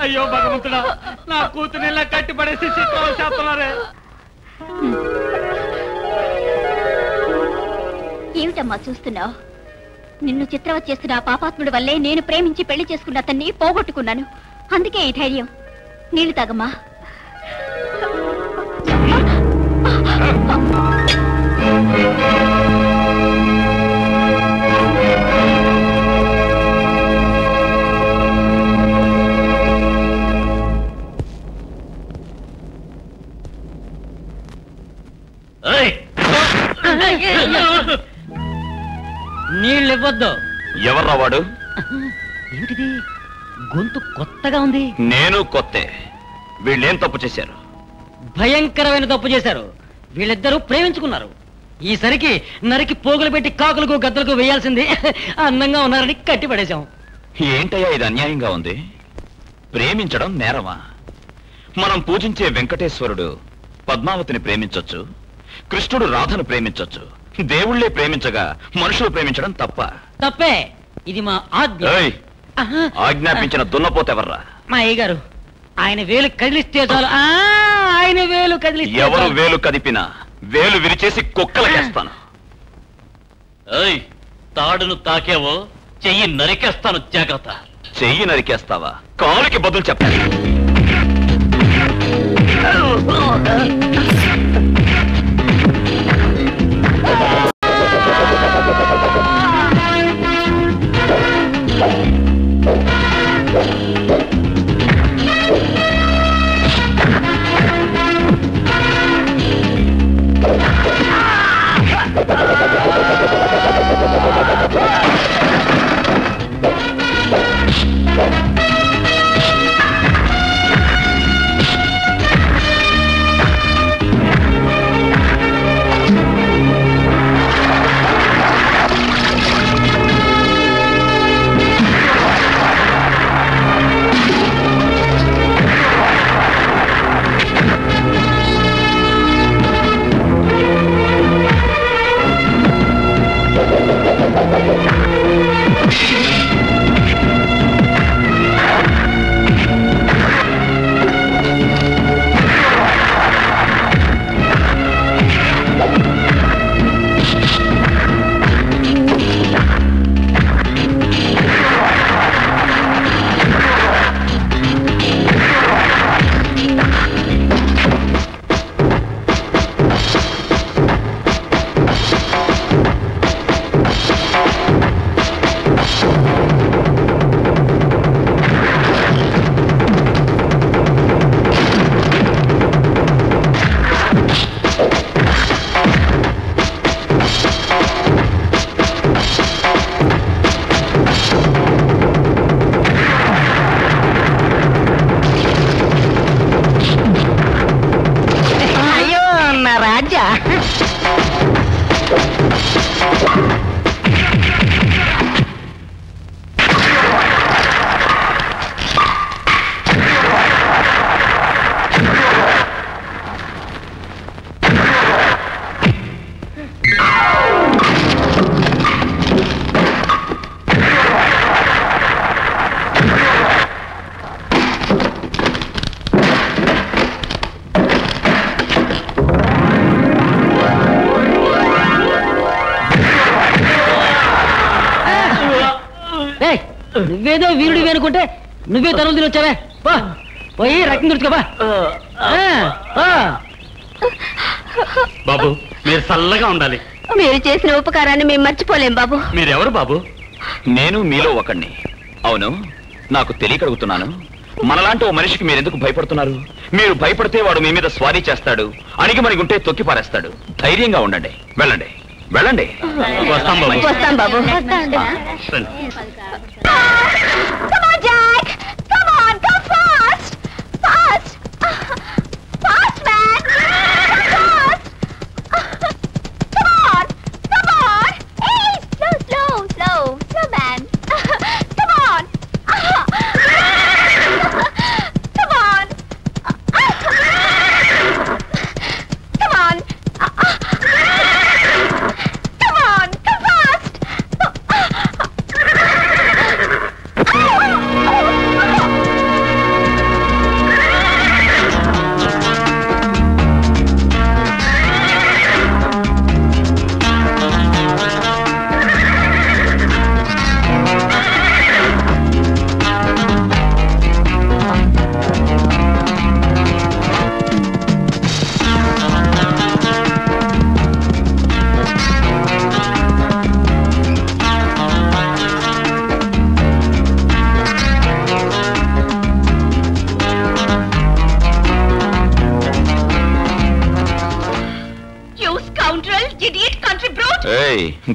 అయ్యో భగవంతుడా, నా కూతురు ఇలా కట్టి పడేసి చిత్రాలు చేస్తున్నారే. ఏమిటమ్మా చూస్తున్నావు? నిన్ను చిత్రవత్ చేస్తున్న ఆ పాపాత్ముడి వల్లే నేను ప్రేమించి పెళ్లి చేసుకున్న అతన్ని పోగొట్టుకున్నాను. అందుకే ఈ ధైర్యం. నీళ్లు తాగమ్మా. నీళ్ళు ఇవ్వద్దు. ఎవర్రా వాడు? ఏమిటిది? గొంతు కొత్తగా ఉంది. నేను కొత్తే. వీళ్ళేం తప్పు చేశారు? భయంకరమైన తప్పు చేశారు. వీళ్ళిద్దరూ ప్రేమించుకున్నారు. ఈసరికి నరికి పోగులు పెట్టి కాకులకు గద్దలకు వేయాల్సింది. అందంగా ఉన్నారని కట్టి పడేశాం. ఏంటయ్యా ఇది అన్యాయంగా ఉంది? ప్రేమించడం నేరమా? మనం పూజించే వెంకటేశ్వరుడు పద్మావతిని ప్రేమించొచ్చు, కృష్ణుడు రాధను ప్రేమించొచ్చు. దేవుళ్లే ప్రేమించగా మనుషులు ప్రేమించడం తప్ప? తప్పే. ఇది మా ఆజ్ఞ. ఆజ్ఞాపించిన దున్నపోతెవర్రా? మా అయ్యగారు. ఆయన వేలు కదిలిస్తే చాలు. ఆయన వేలు కదిలిస్తే ఎవరు వేలు కదిపినా వేలు విరిచేసి కుక్కలకేస్తాను. తాడును తాకేవో చెయ్యి నరికేస్తాను, జాగ్రత్త. చెయ్యి నరికేస్తావా? కాలుకి బదులు చెప్పాలి. నువ్వేదో వీరుడివి అనుకుంటే నువ్వే తనులు తిని వచ్చావే. పోయి రక్తం తుడుచుకోబా. బాబు మీరు చల్లగా ఉండాలి. మీరు చేసిన ఉపకారాన్ని మేము మర్చిపోలేం బాబు. మీరెవరు బాబు? నేను మీలో ఒకణ్ణి. అవును, నాకు తెలియకడుగుతున్నాను, మనలాంటి ఓ మనిషికి మీరెందుకు భయపడుతున్నారు? మీరు భయపడితే వాడు మీ మీద స్వారీ చేస్తాడు, అణిగి మణిగుంటే తొక్కి పారేస్తాడు. ధైర్యంగా ఉండండి, వెళ్ళండి వెళ్ళండి. వస్తాం బాబు. వస్తాం బాబు. రండి.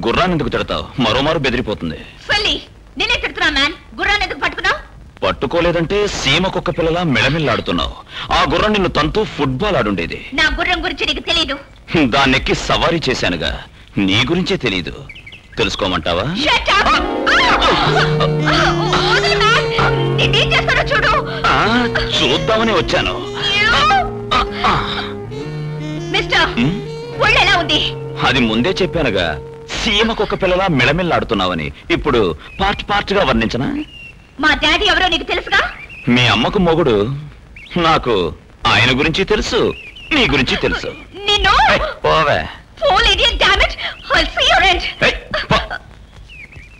గుర్రాన్ని ఎందుకు తిడతావు? మరోమారు బెదిరిపోతుంది. నేనే తిడుతున్నా మ్యాన్. గుర్రాన్ని ఎందుకు పట్టుకున్నావు? పట్టుకోలేదంటే సీమ కుక్క పిల్లలా మెడమిల్లాడుతున్నావు. ఆ గుర్రం నిన్ను తంతూ ఫుట్బాల్ ఆడుండేది. నా గుర్రం గురించి నీకు తెలీదు. దాన్నెక్కి సవారీ చేశానుగా, నీ గురించే తెలీదు. తెలుసుకోమంటావా? చూడు. చూద్దామని వచ్చాను. మిస్టర్, ఒళ్ళు ఎలా ఉంది? అది ముందే చెప్పానుగా, సీమకొక పిల్లలా మెడమిల్లాడుతున్నావని. ఇప్పుడు పార్ట్ గా వర్ణించనా? మా డాడీ ఎవరో నీకు తెలుసుగా? మీ అమ్మకు మొగుడు. నాకు ఆయన గురించి తెలుసు, నీ గురించి తెలుసు. నిన్ను పోవే.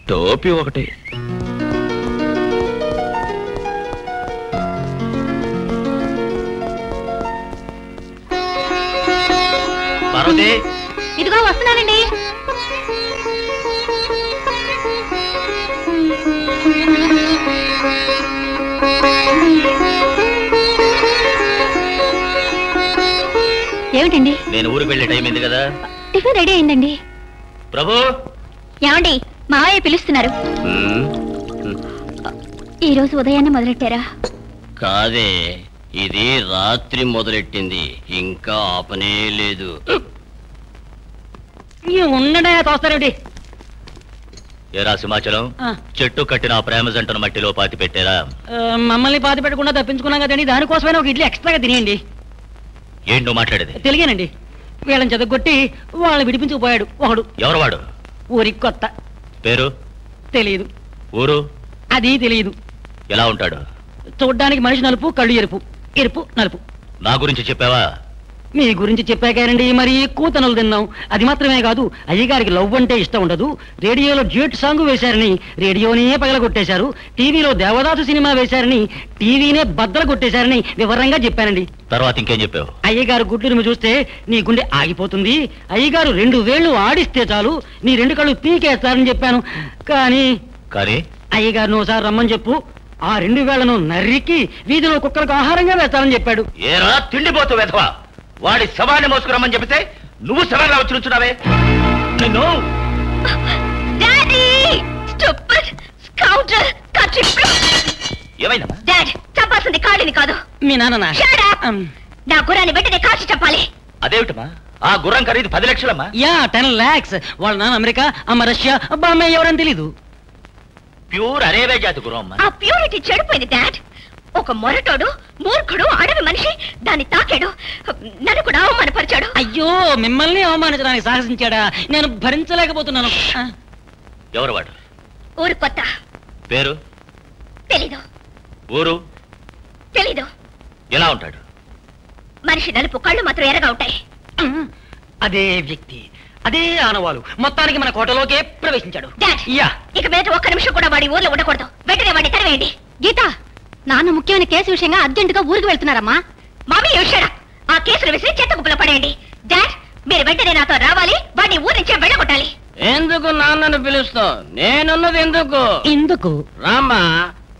టోపీ ఒకటి. పార్వతి, ఇదిగో వస్తున్నానండి. ఏమిటండి? నేను ఊరికి వెళ్ళే టైం అయింది కదా. టిఫిన్ రెడీ అయిందండి. ప్రభు, ఏమండి? మావయ్య పిలుస్తున్నారు. ఈ రోజు ఉదయాన్నే మొదలెట్టారా? కాదే, ఇది రాత్రి మొదలెట్టింది, ఇంకా ఆపనే లేదు. ఉండడా తోస్తారేమిటి? ఏరా సింహాచలం, చెట్టు కట్టిన ప్రేమ జంటను మట్టిలో పాతి పెట్టారా? మమ్మల్ని పాతి పెట్టకుండా తప్పించుకున్నాం కదండి, దానికోసమైనా ఒక ఇడ్లీ ఎక్స్ట్రాగా తినేయండి. ఏంటి నువ్వు మాట్లాడేది? తెలియనండి. వీళ్ళని చదగొట్టి వాళ్ళని విడిపించుకుపోయాడు ఒకడు. ఎవరు వాడు? ఊరికి కొత్త. పేరు తెలియదు. ఊరు? అది తెలియదు. ఎలా ఉంటాడు? చూడ్డానికి మనిషి నలుపు, కళ్ళు ఎరుపు. ఎరుపు నలుపు. నా గురించి చెప్పావా? మీ గురించి చెప్పాకానండి, మరి ఎక్కువ తనులు తిన్నాం. అది మాత్రమే కాదు, అయ్యగారికి లవ్ అంటే ఇష్టం ఉండదు. రేడియోలో డ్యూట్ సాంగ్ వేశారని రేడియోనే పగలగొట్టేశారు. టీవీలో దేవదాసు సినిమా వేశారని టీవీనే బద్దలు కొట్టేశారని వివరంగా చెప్పానండి. తర్వాత ఇంకేం చెప్పావు? అయ్యగారు గుడ్డును చూస్తే నీ గుండె ఆగిపోతుంది, అయ్యగారు 2 వేళ్లు ఆడిస్తే చాలు నీ 2 కళ్ళు పీకేస్తారని చెప్పాను. కానీ అయ్యగారిని ఒకసారి రమ్మని చెప్పు, ఆ 2 వేళ్లను నరికి వీధిలో కుక్కలకు ఆహారంగా వేస్తారని చెప్పాడు. ఏరా తిండిపోతూ వెధవా, వాడి శవాన్ని మోసుకురమ్మని చెబితే నువ్వు శవాన్ని వచ్చి నుంచున్నావే. నిన్ను ఏమైనా చంపాల్సింది కాళ్ళని కాదు, మీ నాన్న. నా గుర్రాన్ని వెంటనే కాల్చి చెప్పాలి. అదేమిటమ్మా, ఆ గుర్రం ఖరీదు 10 లక్షలమ్మా. Yeah, 10 lakhs. వాళ్ళ నాన్న అమెరికా, అమ్మ రష్యా, అబ్బా అమ్మాయి ఎవరని తెలీదు. ప్యూర్ అరేబియా జాతి గుర్రం అమ్మా. ఆ ప్యూరిటీ చెడిపోయింది డాడ్. ఒక మొరటోడు, మూర్ఖుడు, అడవి మనిషి దాన్ని తాకాడు, నన్ను కూడా అవమానపరిచాడు. అయ్యో, మిమ్మల్ని అవమానించడానికి సాహసించాడా? నేను భరించలేకపోతున్నాను. ఎవరు వాడు? ఊరు కొత్త. పేరు తెలీదు. ఊరు తెలీదు. ఎలా ఉంటాడు? మనిషి నలుపు, కళ్ళు మాత్రం ఎర్రగా ఉంటాయి. అదే వ్యక్తి, అదే ఆనవాలు మొత్తానికి మన కోటలోకే ప్రవేశించాడు. ఇక మీద ఒక్క నిమిషం కూడా వాడి ఊర్లో ఉండకూడదు. వెంటనే వాడిని తరివేయండి. గీత, నాన్న ముఖ్యమైన కేసు విషయంగా అర్జెంటుగా ఊరికి వెళ్తున్నారమ్మా. మామీ విషయం ఆ కేసులు విసిరి చెత్త కుప్పలో పడేయండి. డాడ్, మీరు వెంటనే నాతో రావాలి, వాడిని ఊరి నుంచే వెళ్ళగొట్టాలి. ఎందుకు నాన్నను పిలుస్తావు? నేనున్నది ఎందుకు? ఎందుకు రామ్మా,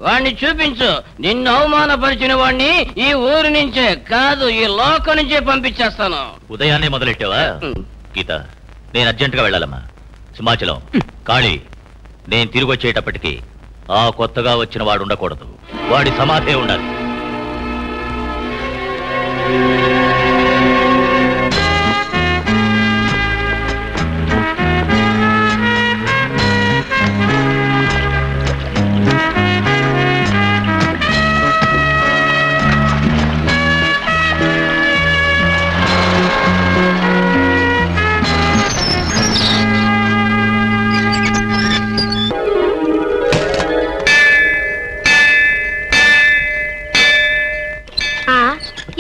వాణ్ణి చూపించు. నిన్ను అవమానపరిచిన వాణ్ణి ఈ ఊరు నుంచే కాదు ఈ లోకం నుంచే పంపించేస్తాను. ఉదయాన్నే మొదలెట్టావా? గీత, నేను అర్జెంటుగా వెళ్ళాలమ్మా. సింహాచలం, కాళీ, నేను తిరిగి వచ్చేటప్పటికి ఆ కొత్తగా వచ్చిన వాడు ఉండకూడదు. వాడి సమాధే ఉండాలి.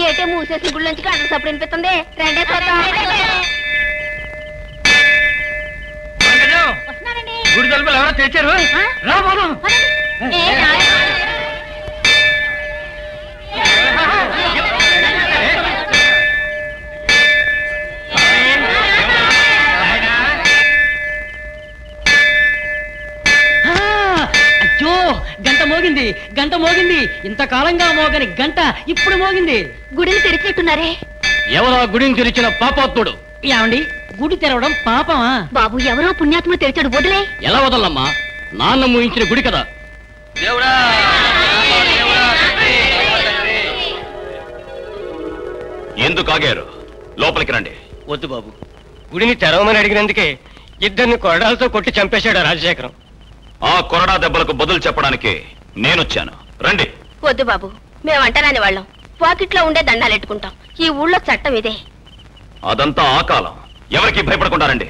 ఏటే మూసేసిన గుడి నుంచి గంటల సప్పుడు వినిపిస్తుంది. రెండే గుడి తలుపులు ఎవరో తెచ్చారు. రా బాబు. అయ్యో, గంట మోగింది, గంట మోగింది. ఇంతకాలంగా మోగని గంట ఇప్పుడు మోగింది. గుడిని తెరిచినట్టున్నారే. ఎవరో గుడిని తెరిచిన పాపాత్ముడు. ఏమండి, గుడి తెరవడం పాపమా? బాబు, ఎవరో పుణ్యాత్ముడు తెరిచాడు, వదిలే. ఎలా వదలమ్మా? నాన్న ముయించిన గుడి కదా. ఎందుకు ఆగారు? లోపలికి రండి. వద్దు బాబు, గుడిని తెరవమని అడిగినందుకే ఇద్దరిని కొరడాలతో కొట్టి చంపేశాడు రాజశేఖరం. ఆ కొరడా దెబ్బలకు బదులు చెప్పడానికి నేనొచ్చాను. రండి. వద్దు బాబు, మేము అంటరాని వాళ్ళం. పాకెట్లో ఉండే దండాలెట్టుకుంటాం. ఈ ఊళ్ళో చట్టం ఇదే. అదంతా ఆ కాలం. ఎవరికి భయపడకుండా రండి.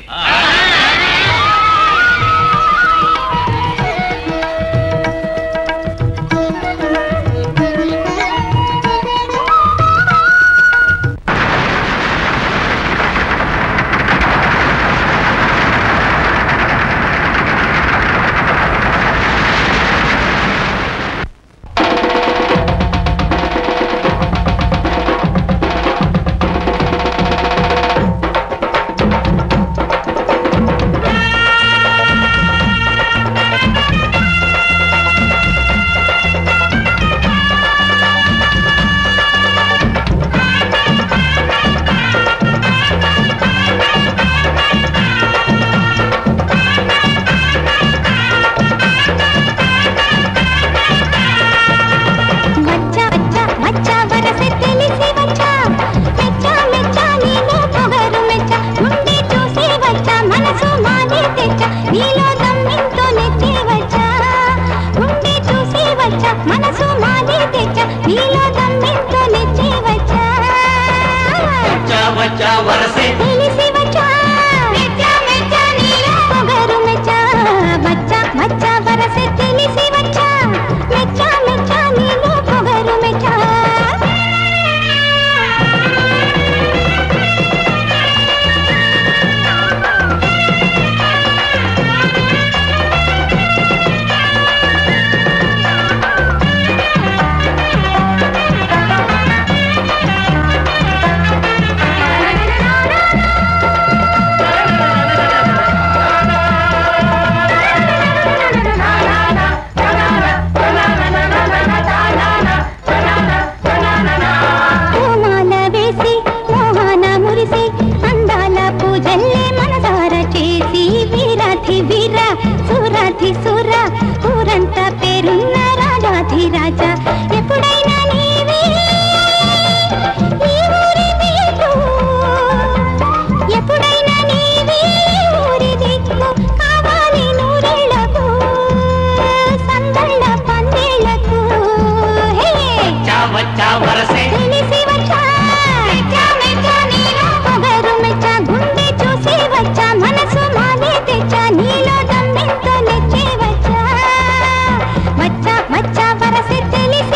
మచ్చ వరసె తెలిసి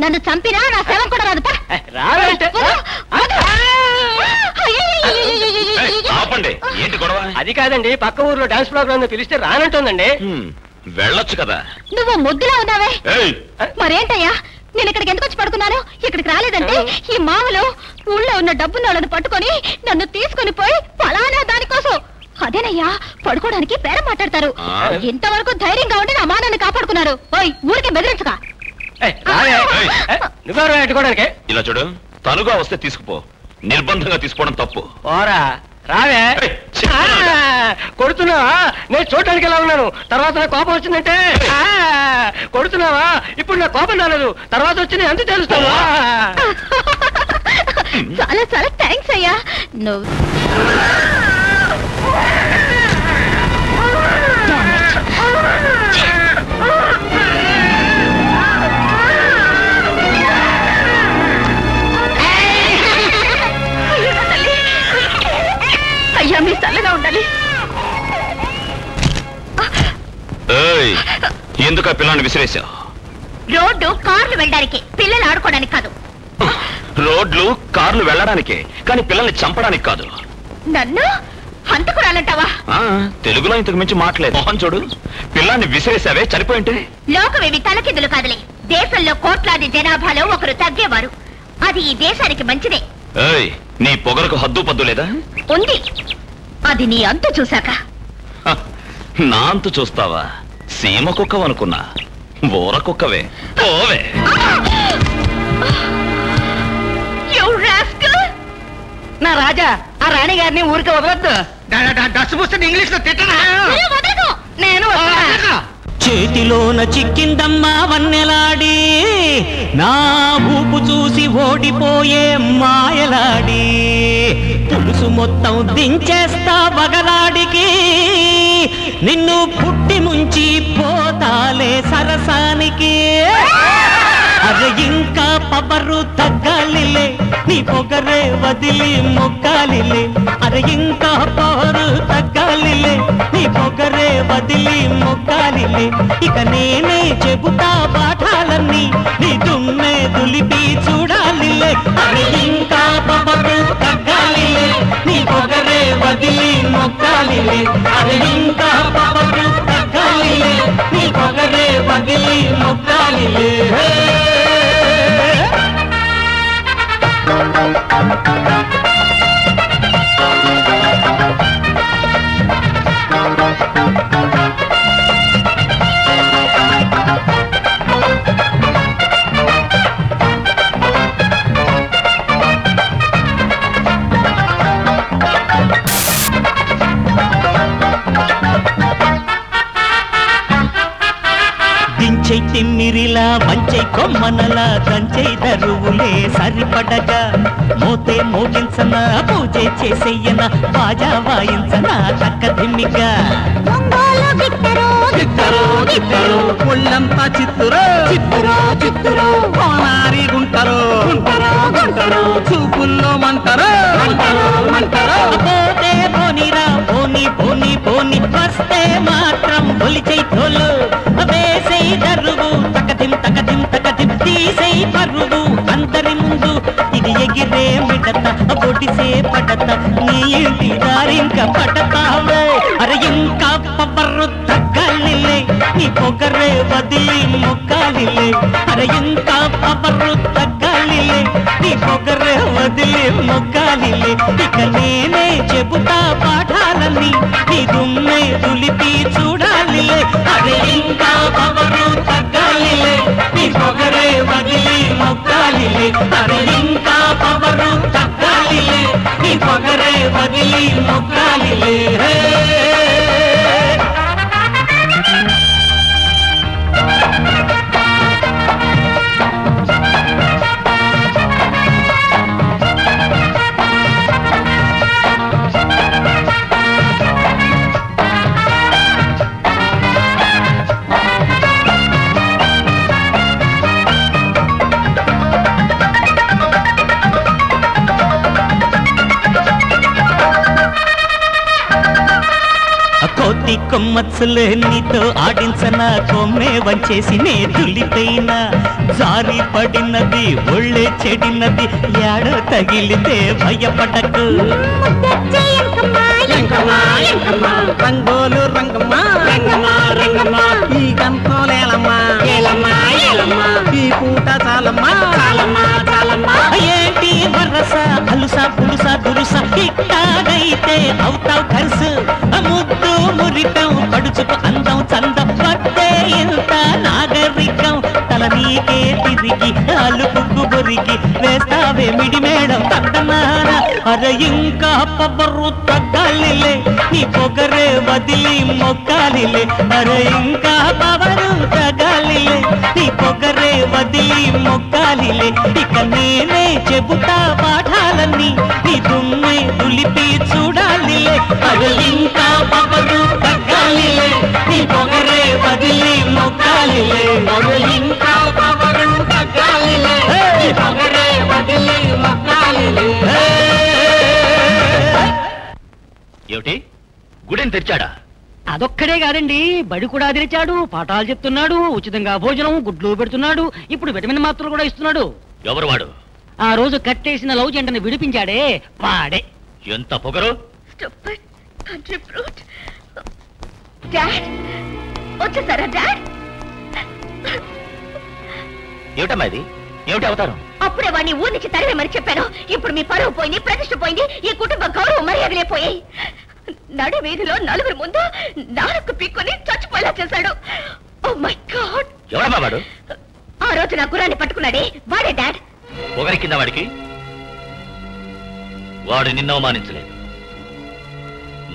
నన్ను చంపినా నా శవం కూడా రాదు. రావంటే ఆపండి, ఏంటి గొడవ? అది కాదండి, పక్క ఊర్లో డాన్స్ ప్రోగ్రామ్ పిలిస్తే రానంటుందండి. వెళ్ళొచ్చు కదా. నువ్వు ముద్దులా ఉన్నావే. ఏయ్, మరేంటయ్యా, నేను ఇక్కడికి ఎందుకు వచ్చి పడుకున్నాను? ఇక్కడికి రాలేదంటే ఈ మామలు ఊళ్ళో ఉన్న డబ్బున్న వాళ్ళని పట్టుకొని నన్ను తీసుకొని పోయి ఫలానా దానికోసం, అదేనయ్యా పడుకోవడానికి పేరం మాట్లాడతారు. ఇంతవరకు ధైర్యంగా ఉండి నా మానాన్ని కాపాడుకున్నారు. ఓయ్, ఊరికే బెదిరించగా. నువ్వెవరు పెట్టుకోవడానికి? ఇలా చూడు, తనుగా వస్తే తీసుకుపో, నిర్బంధంగా తీసుకోవడం తప్పు. పోరా రావే. కొడుతున్నావా? నేను చూడటానికి ఎలా ఉన్నాను, తర్వాత నా కోపం వచ్చిందంటే కొడుతున్నావా? ఇప్పుడు నా కోపం రాలేదు, తర్వాత వచ్చింది ఎంత తెలుస్తావా? చాలా చాలా థ్యాంక్స్ అయ్యా. నువ్వు అయ్యా, మీ చల్లగా ఉండాలి. ఎందుకు ఆ పిల్లని విసిరేశావు? రోడ్డు కార్లు వెళ్ళడానికి, పిల్లలు ఆడుకోవడానికి కాదు. రోడ్లు కార్లు వెళ్ళడానికే, కానీ పిల్లల్ని చంపడానికి కాదు. నన్ను హంతకురాలంటావా? తెలుగులో ఇంతకు మించి మాట్లాడలేదు. మోహన్ చూడు, పిల్లాన్ని విసిరేసావే, చనిపోయింటే. లోకమేమి తలకిందులు కాదులే. దేశంలో కోట్లాది జనాభాలో ఒకరు తగ్గేవారు. అది ఈ దేశానికి మంచిదే. నీ పొగరకు హద్దు పద్దు లేదా? ఉంది. అది నీ అంతు చూశాక. నా అంతు చూస్తావా? సీమ కుక్కవనుకున్నా, ఊర కుక్కవే. పోవే. నా రాజా, ఆ రాణి గారిని ఊరికే వదలొద్దు. డస్ పుస్తకం ఇంగ్లీష్ లో తిట్టనా? నేను చేతిలోన చిక్కిందమ్మా వన్నెలాడి, నా ఊపు చూసి ఓడిపోయే మాయలాడి, పులుసు మొత్తం దించేస్తా బగలాడికి, నిన్ను పుట్టి ముంచి పోతాలే సరసానికి. అరే ఇంకా పవరు తగ్గాలిలే, నీ పొగరే వదిలి మొక్కాలిలే. అరే ఇంకా పవరు తగ్గాలిలే, నీ పొగరే వదిలి మొక్కాలిలే. ఇక నేనే చెబుతా పాఠాలన్నీ, నీ దుమ్మే దులిపి చూడాలిలే. అరే ఇంకా పవరు తగ్గాలిలే, నీ పొగరే వదిలి మొక్కాలిలే. అరే ఇంకా పవరు తగ్గాలిలే, నీ పొగరే వదిలి మొక్కాలిలే. దించై తిమ్మిరిలా వంచై కొమ్మనలా దంచై దరువులే సరిపడగా, మోతే మోగించన పూజే చేసేయన బాజా వాయించన చక్క దిమ్మిగా. ఒళ్ళంతా చిత్తురో చిత్తురో చిత్తురో, కోనారి గుంటరో గుంటరో గుంటరో, చూపుల్లో మంటరో మంటరో మంటరో. పోతే పోనీరా పోని పోని పోని, వస్తే మాత్రం ఒలిచై తోలు వేసై దరువు, తకదిం తకదిం తకదిం తీసై పరువు అందరి ముందు. ఇది ఎగిరే మిడత పొడిసే పడత, నీ ఇంటి దారింక పడతావే. అరే ఇంకా పవరు తగ్గాలిలే, నీ పొగరే వదిలి మొక్కాలిలే. అరే ఇంకా పవరు తగ్గాలిలే, నీ పొగరే వదిలి మొక్కాలిలే. ఇక నేనే చెబుతా పాఠాలన్నీ, నీ దుమ్మే దులిపి చూడాలిలే. అరే ఇంకా పవరు తగ్గాలిలే, నీ పొగరే వదిలి మొక్కాలిలే. అరే ఇంకా పవరు తగ్గాలిలే, నీ పొగరే వదిలి మొక్కాలిలే. మత్సలే నీతో ఆడించన కొమ్మే వంచేసి నే తులిపోయినా జారి పడినది ఒళ్ళే చెడినది యాడో తగిలితే భయపడకు రంగోలు రంగమ్మా ఈ గంతోలేలమ్మా ఈ పూట చాలమ్మా ఏంటి వరస అలుసా పులుసా దురుసా ఇట్టాగైతే అవుతావు ఖర్సు ముద్దు మురిటం పడుచుకు అందం చందం పట్టే ఇంత నాగరికం తల నీకే తిరిగి అలుపుకు బొరికి వేస్తావే మిడి మేడం తద్దనాన అరే ఇంకా పబ్బరు తగ్గాలిలే నీ పొగరే వదిలి మొక్కాలిలే అరే ఇంకా పవరు తగ్గాలిలే నీ పొగరే వదిలి మొక్కాలిలే ఇక నేనే చెబుతా పాఠాలన్నీ నీ దుమ్మే దులిపి చూడాలిలే అరే ఇంకా పవరు తగ్గాలిలే నీ పొగరే వదిలి మొక్కాలిలే అరే ఇంకా పవరు తగ్గాలిలే నీ పొగరే వదిలి మొక్కాలిలే. ఏమిటి గుడిని తెచ్చాడా? అదొక్కడే కాదండి, బడి కూడా తెరిచాడు, పాఠాలు చెప్తున్నాడు, ఉచితంగా భోజనం గుడ్లు పెడుతున్నాడు, ఇప్పుడు విటమిన్ మాత్రలు కూడా ఇస్తున్నాడు. ఎవరు వాడు? ఆ రోజు కట్టేసిన లవ్ జంటని విడిపించాడే వాడే. ఎంత పొగరు! వచ్చేసారా డాడ్? ఏమిటమ్మా ఇది? ఏమిటి అవతారం? అప్పుడే వాడిని ఊరి నుంచి తరివేమని చెప్పాను. ఇప్పుడు మీ పరువు పోయింది, ప్రతిష్ట పోయింది, ఈ కుటుంబ గౌరవ మర్యాదలే పోయాయి. నడి వీధిలో నలుగురు ముందు నాలుగు పీక్కొని చచ్చిపోయేలా చేశాడు. Oh my god! ఎవరమ్మా వాడు? ఆ రోజు నా గుర్రాన్ని పట్టుకున్నాడే వాడే డాడ్. పొగరికిందా వాడికి? వాడు నిన్ను అవమానించలేదు,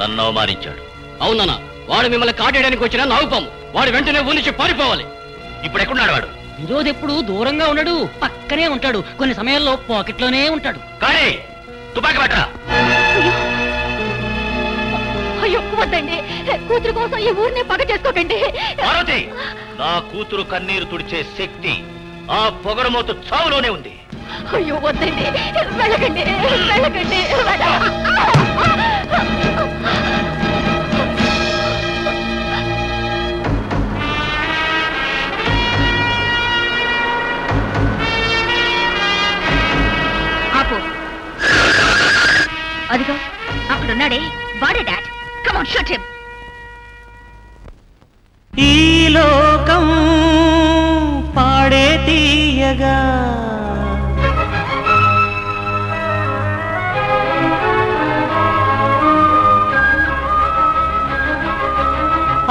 నన్ను అవమానించాడు. అవునన్నా, వాడు మిమ్మల్ని కాటేయడానికి వచ్చిన నాగుపాము. వాడు వెంటనే ఊరి నుంచి పారిపోవాలి. ఇప్పుడు ఎక్కడున్నాడు వాడు? ఈరోజు ఎప్పుడు దూరంగా ఉండడు, పక్కనే ఉంటాడు, కొన్ని సమయాల్లో పాకెట్లోనే ఉంటాడు. కానీ తుపాకి పట్టరా. అయ్యో వద్దండి, కూతురు కోసం ఈ ఊరిని పగ చేసుకోకండి. పార్వతి, నా కూతురు కన్నీరు తుడిచే శక్తి ఆ పొగరమోతు చావులోనే ఉంది. అయ్యో వద్దండి, వెళ్ళకండి వెళ్ళకండి. ఆపు. అదిగో అక్కడున్నాడే వాడే dad. Come on, shoot him. ఈ లోకం పాడే తీయగా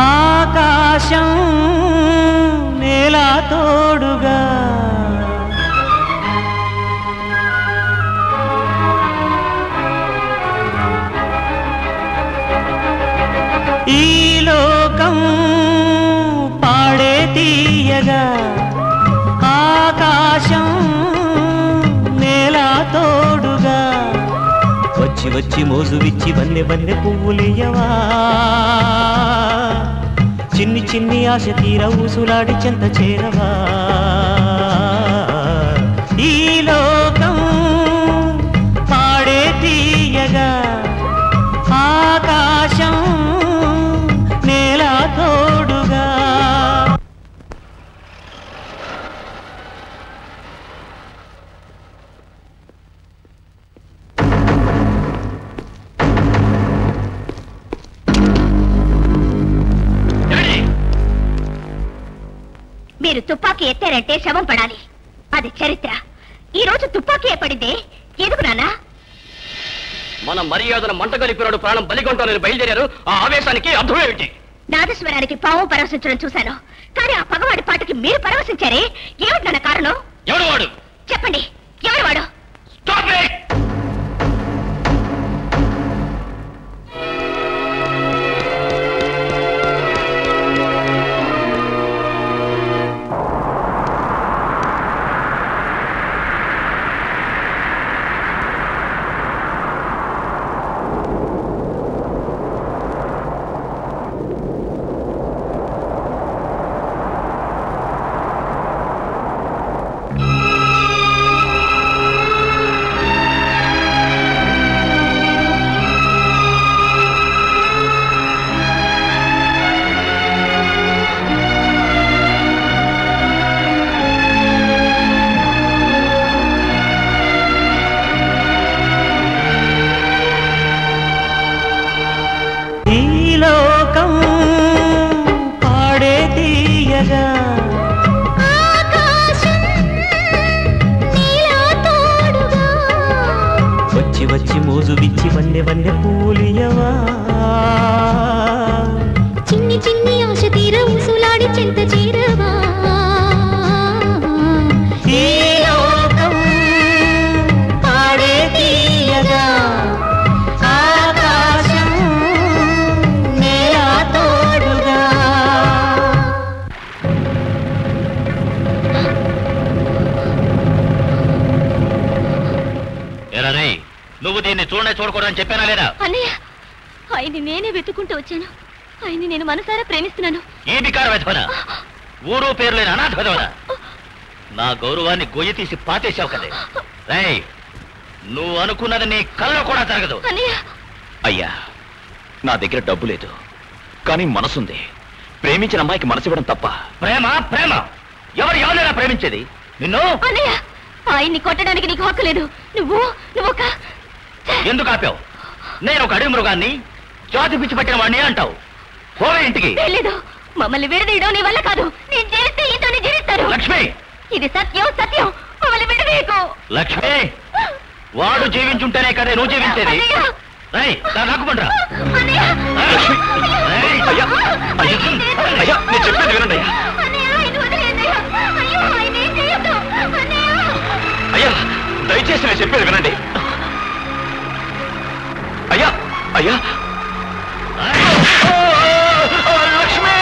ఆకాశం నేలా తోడుగా ఈ లోకం పాడే తీయగా ఆకాశం నేలా తోడుగా వచ్చి వచ్చి మోజు విచ్చి వన్నె వన్నె పువ్వులియవా చిన్ని చిన్ని ఆశ తీర ఊసులాడి చెంత చేరవా ఈ లోకం పాడే తీయగా ఆకాశం నేలా తోడుగా. మీరు తుపాకీ ఎత్తారంటే శవం పడాలి, అది చరిత్ర. ఈ రోజు తుపాకీ పడిందే ఎందుకు నాన్నా? మన మర్యాదను మంట కలిపినాడు ప్రాణం బలిగొంటానని బయలుదేరారు. ఆ ఆవేశానికి అర్థమేమిటి? నాదస్వరానికి పాము పరవశించడం చూశాను, కానీ ఆ పగవాడి పాటకి మీరు పరవశించారే, ఏమిటి నాన్న కారణం? ఎవడు వాడు? చెప్పండి, ఎవరు వాడు? Stop it! వన్నె పూలియవా చిన్ని చిన్ని ఆశ తీర ఊసులాడి చెంత చేరవా ఈ లోకం పాడే తీయగా ఆకాశం నేల తోడుగా. నువ్వు దీన్ని చూడకూడదని చెప్పానా లేదా? అన్నయ్య ఆయన్ని నేనే వెతుక్కుంటూ వచ్చాను. ఆయన్ని నేను మనసారా ప్రేమిస్తున్నాను. ఈ బికార వెధవన ఊరు పేరు లేని అనాథ వెధవన నా గౌరవాన్ని గొయ్యి తీసి పాతేశావు కదే. రేయ్ నువ్వు అనుకున్నది నీ కళ్ళలో కూడా జరగదు. అయ్యా నా దగ్గర డబ్బు లేదు, కానీ మనసుంది. ప్రేమించిన అమ్మాయికి మనసు ఇవ్వడం తప్ప? ప్రేమ ప్రేమ ఎవరైనా ప్రేమించేది నిన్ను. ఆయన్ని కొట్టడానికి నీకు హక్కు లేదు. నువ్వు ఒక ఎందుకు ఆపావు? నేను ఒక అడవి మృగాన్ని జాతి పిచ్చి పట్టిన వాడిని అంటావు. పోవే ఇంటికి. లేదు, మమ్మల్ని విడదీయడం నీ వల్ల కాదు. నేను జీవిస్తే ఇంతని జీవిస్తారు. లక్ష్మి ఇది సత్యం సత్యం. మమ్మల్ని విడదీయకు. లక్ష్మి వాడు జీవించుంటేనే కదే నువ్వు జీవించేది. నాకుమంటరా చెప్పేది వినండి అయ్యా, దయచేసి నేను చెప్పేది వినండి అయ్యా. అయ్యా లక్ష్మి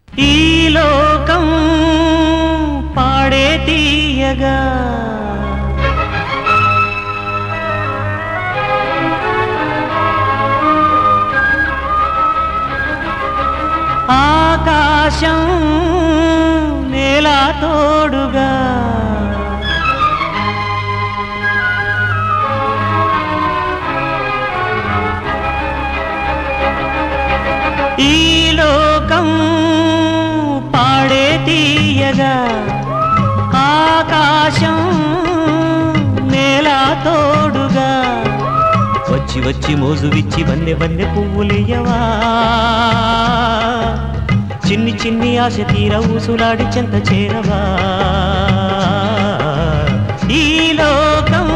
ఈ లోకం పాడే తీయగా ఆకాశం నేల తోడుగా ఈ లోకం పాడే తీయగా ఆకాశం నేల తోడుగా వచ్చి వచ్చి మోజు విచ్చి వన్నె వన్నె పువ్వులియవా చిన్ని చిన్ని ఆశ తీర ఊసులాడి చెంత చేరవా ఈ లోకం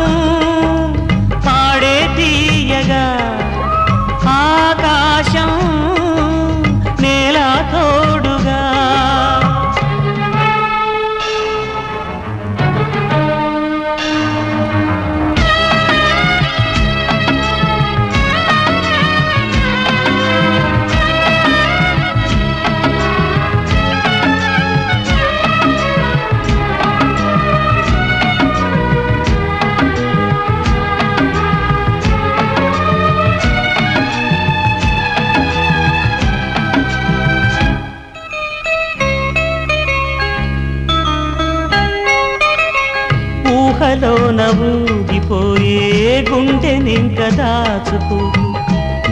పాడే తీయగా ఆకాశం నేల తోడుగా. ఊహలోన ఊగిపోయే గుండె నింక దాచుకో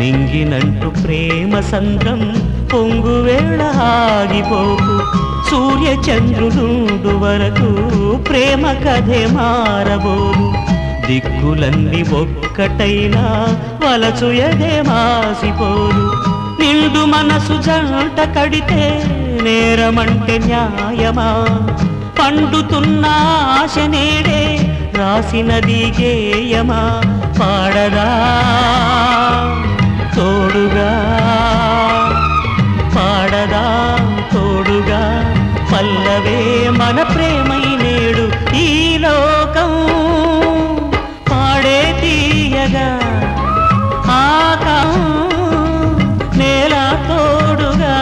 నింగినంటూ ప్రేమ సంద్రం పొంగు వేళ ఆగిపోకు సూర్య చంద్రుడు వరకు ప్రేమ కథే మారబోదు దిక్కులన్నీ ఒక్కటైనా వలచు ఎదే మాసిపోదు నిండు మనసు జంట కడితే నేరమంటే న్యాయమా పండుతున్న ఆశ నేడే రాసినది గేయమా పాడదా తోడుగా పాడదా తోడుగా పల్లవే మన ప్రేమై నేడు ఈ లోకం పాడే తీయగా ఆకాశం నేల తోడుగా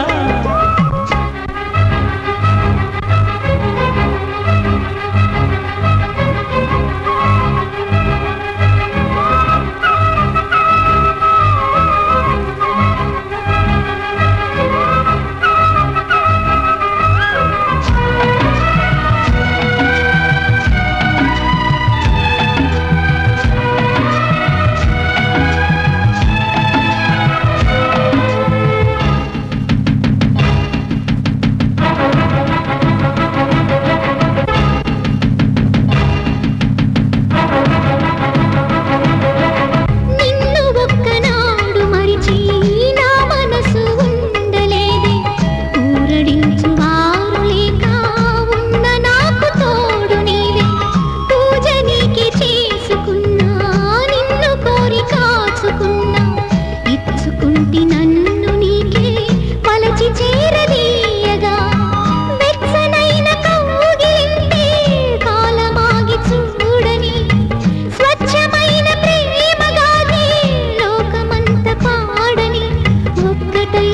నాటి నన్ను నీకే మలచి చేరదీయగా వెచ్చనైన కౌగిలింటే కాలమాగి చూడని స్వచ్ఛమైన ప్రేమగానే లోకమంత పాడని ఒక్కటై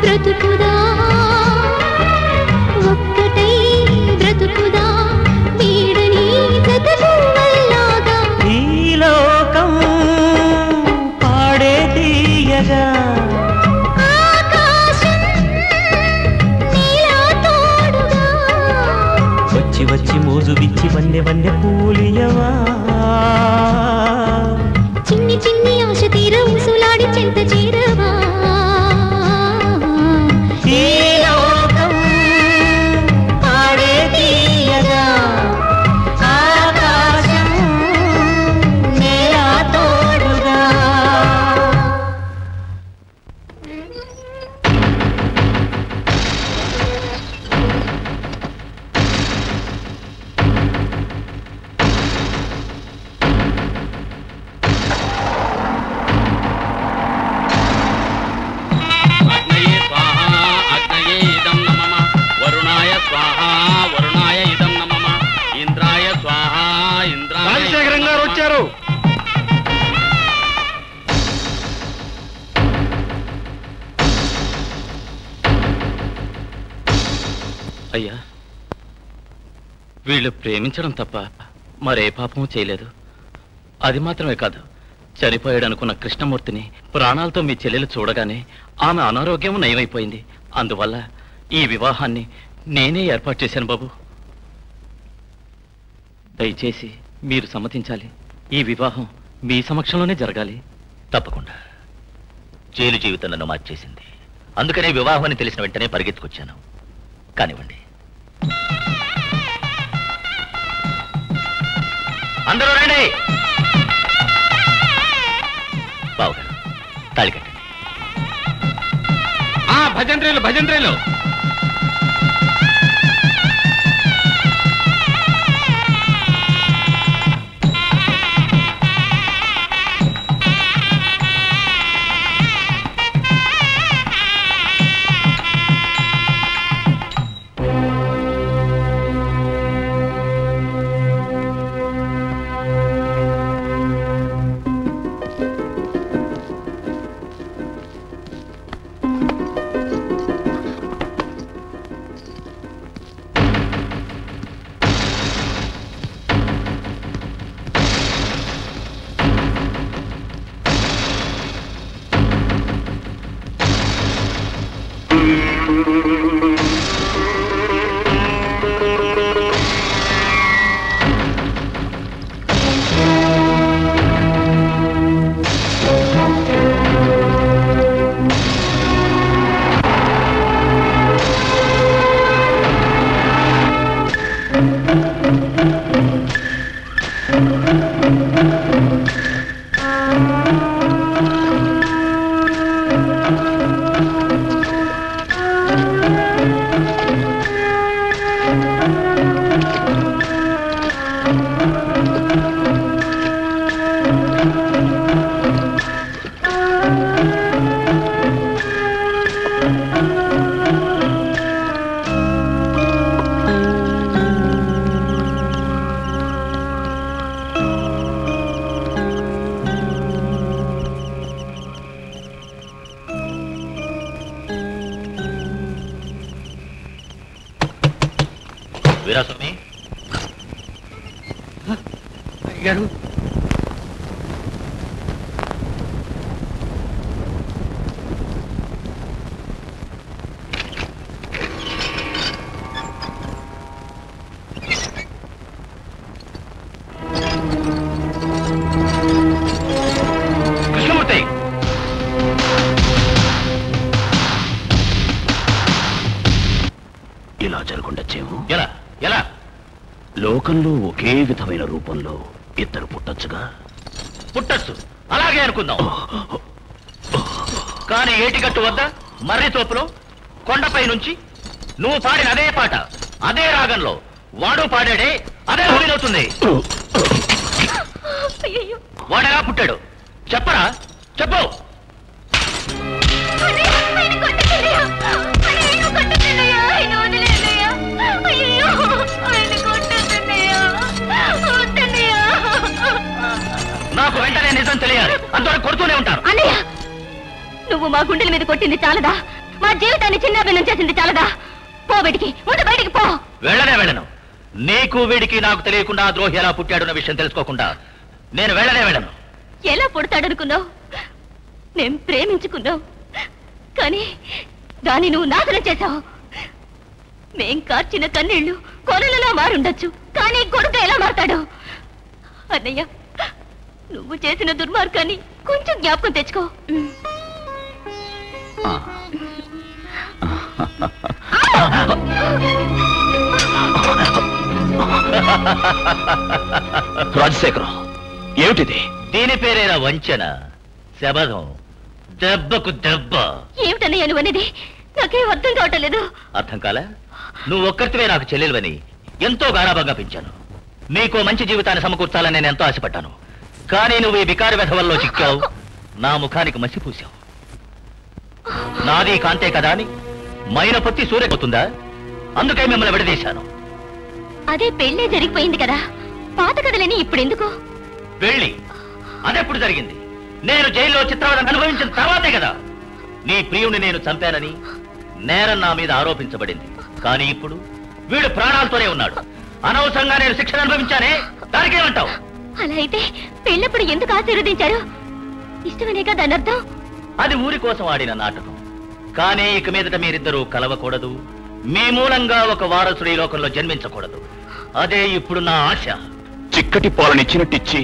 బ్రతుకుదా ఒక్కటై బ్రతుకుదా వీడని జతగువల్లాగా ఈ లోకం పాడే తీయగా ఆకాశం నీలా తోడుగా వచ్చి వచ్చి మోజు విచ్చి వన్నె వన్నె పూలియవా చిన్ని చిన్ని ఆశ తీర ఊసులాడి చెంత చేరవా ఈ లోకం పాడే తీయగా ఆకాశం నేలా తోడుగా అగ్నయే స్వాహ అగ్నయే ఇదం నమః వరుణాయ స్వాహ వరుణాయ ఇదం నమః ఇంద్రాయ స్వాహ ఇంద్రాయ రాజశేఖరం గారు వచ్చారు. అయ్యా వీళ్ళు ప్రేమించడం తప్ప మరే పాపము చేయలేదు. అది మాత్రమే కాదు, చనిపోయాడనుకున్న కృష్ణమూర్తిని ప్రాణాలతో మీ చెల్లెలు చూడగానే ఆమె అనారోగ్యం నయమైపోయింది. అందువల్ల ఈ వివాహాన్ని నేనే ఏర్పాటు చేశాను బాబు. దయచేసి మీరు సమ్మతించాలి. ఈ వివాహం మీ సమక్షంలోనే జరగాలి. తప్పకుండా. జైలు జీవితం నన్ను మార్చేసింది. అందుకనే వివాహం అని తెలిసిన వెంటనే పరిగెత్తుకొచ్చాను. కానివ్వండి. అందరూ రండి. బావగారు తాళి కట్టండి. భజంత్రీలు భజంత్రీలు వీరాస్వామి గారు కృష్ణమూర్తి, ఇలా జరుగుండొచ్చేమో. ఎలా ఎలా లోకంలో ఒకే విధమైన రూపంలో ఇద్దరు పుట్టొచ్చుగా. పుట్టచ్చు, అలాగే అనుకుందాం. కానీ ఏటిగట్టు వద్ద మర్రి తోపులో కొండపై నుంచి నువ్వు పాడిన అదే పాట అదే రాగంలో వాడు పాడాడే అదే ఊరినవుతుంది. వాడెలా పుట్టాడు చెప్పరా? చెప్పు. నిజం తెలియాలి, అంతవరకు కొడుతూనే ఉంటారు. అన్నయ్య, నువ్వు మా గుండెల మీద కొట్టింది చాలదా? మా జీవితాన్ని చిన్నాభిన్నం చేసింది చాలదా? పో బయటికి, ముందు బయటికి పో. వెళ్ళను. నీకు వీడికి నాకు తెలియకుండా ఆ ద్రోహి ఎలా పుట్టాడున్న విషయం తెలుసుకోకుండా నేను వెళ్ళను. ఎలా పుడతాడనుకున్నావు? మేం ప్రేమించుకున్నావు, కానీ దాన్ని నువ్వు నాశనం చేశావు. మేం కార్చిన కన్నీళ్లు కొనలలో మారుండొచ్చు, కానీ కొడుకు ఎలా మారతాడు? అన్నయ్య, నువ్వు చేసిన దుర్మార్గాన్ని కొంచెం జ్ఞాపకం తెచ్చుకో. రాజశేఖరం, ఏమిటిది? దీని పేరేనా వంచన, శబదం, దెబ్బకు దెబ్బ. ఏమిటన్నయ్య నువ్వు అనేది? నాకేం అర్థం కావటలేదు. అర్థం కాలా? నువ్వు ఒక్కరివే నాకు చెల్లెలువని ఎంతో గారాబంగా పెంచాను. నీకో మంచి జీవితాన్ని సమకూర్చాలని నేను ఎంతో ఆశపడ్డాను. కానీ నువ్వు ఈ బికారి వెధవల్లో చిక్కావు, నా ముఖానికి మసి పూసావు. నాది కాంతే కదా అని మైన పొత్తి సూర్యపోతుందా? అందుకే మిమ్మల్ని విడదీశాను. అదే పెళ్ళే జరిగిపోయింది కదా, పాత కథలని ఇప్పుడెందుకు? పెళ్ళి అదెప్పుడు జరిగింది? నేను జైల్లో చిత్రవదన అనుభవించిన తర్వాతే కదా. నీ ప్రియుని నేను చంపానని నేరం నా మీద ఆరోపించబడింది. కానీ ఇప్పుడు వీడు ప్రాణాలతోనే ఉన్నాడు. అనవసరంగా నేను శిక్షణ అనుభవించానే, దానికేమంటావు? అలా అయితే పెళ్ళప్పుడు ఎందుకు ఆశీర్వదించారు? ఇష్టమనేగా దాని అర్థం? అది ఊరి కోసం ఆడిన నాటకం. కానీ ఇక మీదట మీరిద్దరూ కలవకూడదు, మీ మూలంగా ఒక వారసుడు ఈ లోకంలో జన్మించకూడదు. అదే ఇప్పుడు నా ఆశ. చిక్కటి పాలనిచ్చినట్టిచ్చి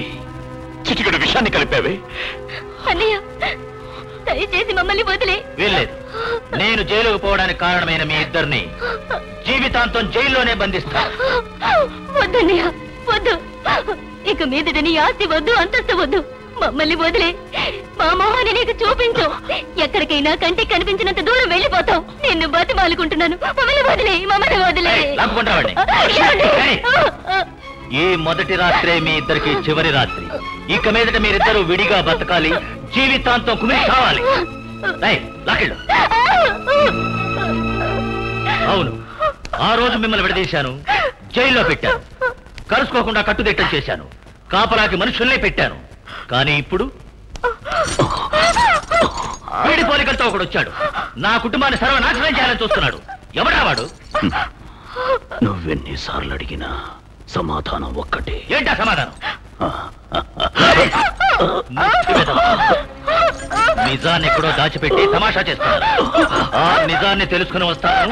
చిటికెడు విషయాన్ని కలిపావే. అన్నయ్య, దయచేసి మమ్మల్ని వదిలే. వీల్లేదు. నేను జైలుకు పోవడానికి కారణమైన మీ ఇద్దరిని జీవితాంతం జైల్లోనే బంధిస్తా. వద్దన్నయ్య, వద్దు. ఇక మీదట నీ ఆస్తి వద్దు, అంతస్తు వద్దు. మమ్మల్ని వదిలే. మా మొహాన్ని నీకు చూపించు. ఎక్కడికైనా కంటికి కనిపించినంత దూరం వెళ్ళిపోతాం. నిన్ను బతిమాలుకుంటున్నాను. మమ్మల్ని వదిలే, మమ్మల్ని వదిలే. ఈ మొదటి రాత్రే మీ ఇద్దరికి చివరి రాత్రి. ఇక మీదట మీరిద్దరూ విడిగా బతకాలి, జీవితాంతం కుమిలి కావాలి. లాకెళ్ళు. అవును, ఆ రోజు మిమ్మల్ని విడదీశాను, జైల్లో పెట్టాను, కలుసుకోకుండా కట్టుదిట్టం చేశాను, కాపలాకి మనుషుల్నే పెట్టాను. కానీ ఇప్పుడు వీడి పోలికలతో ఒకడు వచ్చాడు, నా కుటుంబాన్ని సర్వనాశనం చేయాలని చూస్తున్నాడు. ఎవడా వాడు? నువ్వెన్నిసార్లు అడిగినా సమాధానం ఒక్కటే. ఏంటా సమాధానం? నిజాన్ని ఎక్కడో దాచిపెట్టి తమాషా చేస్తున్నారు. ఆ నిజాన్ని తెలుసుకుని వస్తాను,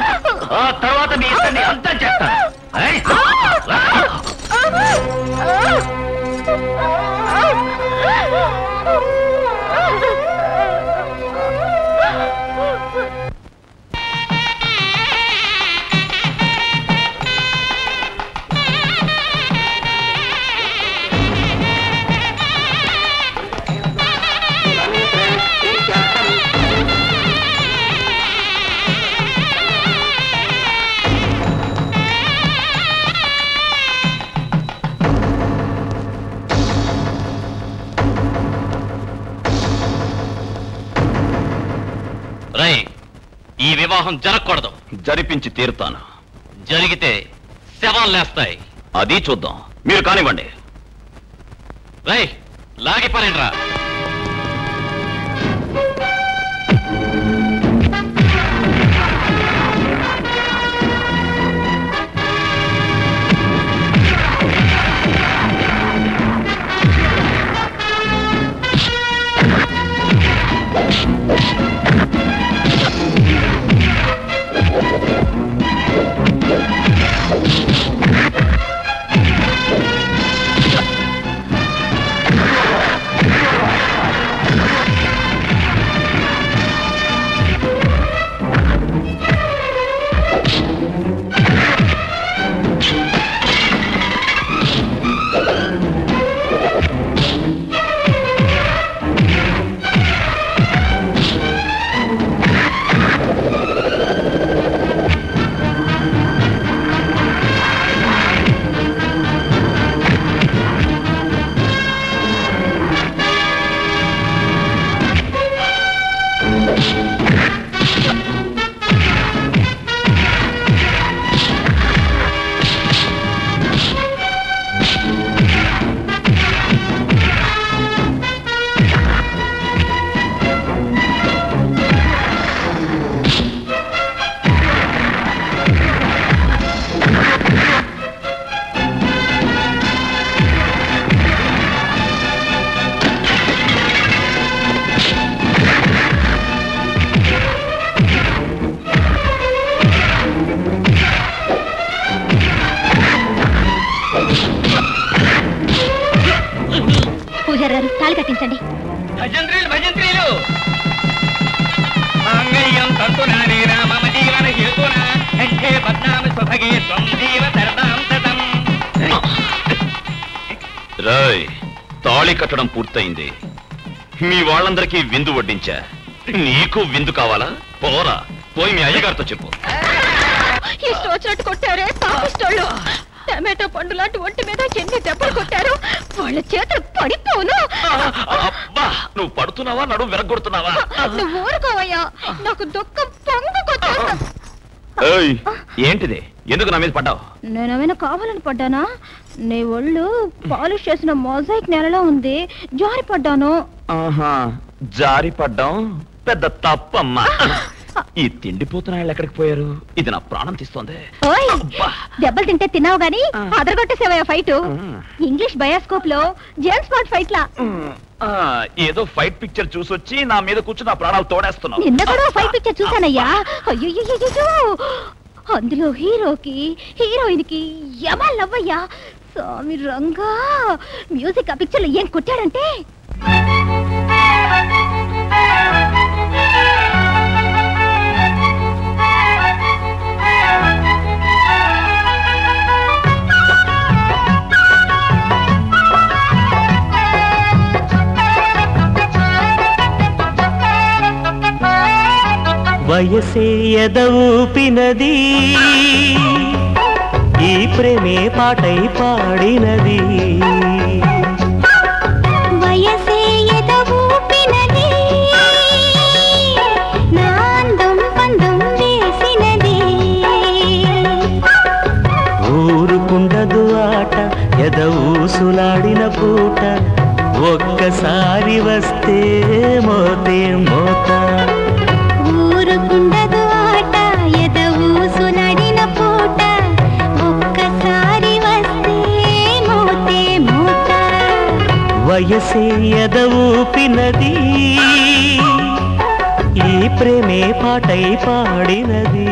ఆ తర్వాత మీ ఇద్దరిని అంతం చేస్తాను. ఈ వివాహం జరగకూడదు. జరిపించి తీరుతాను. జరిగితే శవాలు లేస్తాయి. అది చూద్దాం. మీరు కానివ్వండి. రై, లాగిపోరండి రా. తాళి కట్టడం పూర్తయింది. మీ వాళ్ళందరికీ విందు వడ్డించా. నీకు విందు కావాలా? పోరా, పోయి మీ అయ్యగారితో చెప్పు. ఇష్టం వచ్చినట్టు కొట్టారే పాపిస్తోళ్ళు. టమాటో పండు లాంటి ఒంటి మీద ఎన్ని దెబ్బలు కొట్టారు. వాళ్ళ చేతులు పడిపోను. అబ్బా, నువ్వు పడుతున్నావా, నడుము విరగొడుతున్నావా? నువ్వు ఊరుకోవయ్యా, నాకు దుఃఖం పొంగుకొచ్చేస్తా. ఏంటిది? ఎందుకు నా మీద పడ్డావు? నేనేమైనా కావాలని పడ్డానా? నీ ఒళ్ళు పాలిష్ చేసిన మొజాయిక్ నెలలో ఉంది, జారి పడ్డాను. జారి పడ్డాం పెద్ద తప్పమ్మా. ఈ తిండిపోతున్న వాళ్ళు ఎక్కడికి పోయారు? ఇది నా ప్రాణం తీస్తోంది. దెబ్బలు తింటే తిన్నావు గాని అదరగొట్టేసేవయ్యా ఫైట్. ఇంగ్లీష్ బయోస్కోప్ లో జేమ్స్ బాండ్ ఫైట్ లా. ఏదో ఫైట్ పిక్చర్ చూసొచ్చి నా మీద కూర్చుని నా ప్రాణాలు తోడేస్తున్నావు. నిన్న కూడా ఫైట్ పిక్చర్ చూసానయ్యా. అయ్యో, అందులో హీరోకి హీరోయిన్ కి యమ లవ్వయ్యా. స్వామి రంగా, మ్యూజిక్ ఆ పిక్చర్ లో ఏం కొట్టాడంటే వయసే ఎదవూపినది, ఈ ప్రేమే పాటై పాడినది. వయసే ఎదవూపినది, నాందం పందం వేసినది. ఊరుకుండదు ఆట ఎదవూసులాడిన పూట, ఒక్కసారి వస్తే మోతే మోత. ఊరుకుండదు ఆట ఎదవూసులాడిన పూట, ఒక్కసారి వస్తే మోతే మోత. వయసే ఎదవూపినది, ఈ ప్రేమే పాటై పాడినది.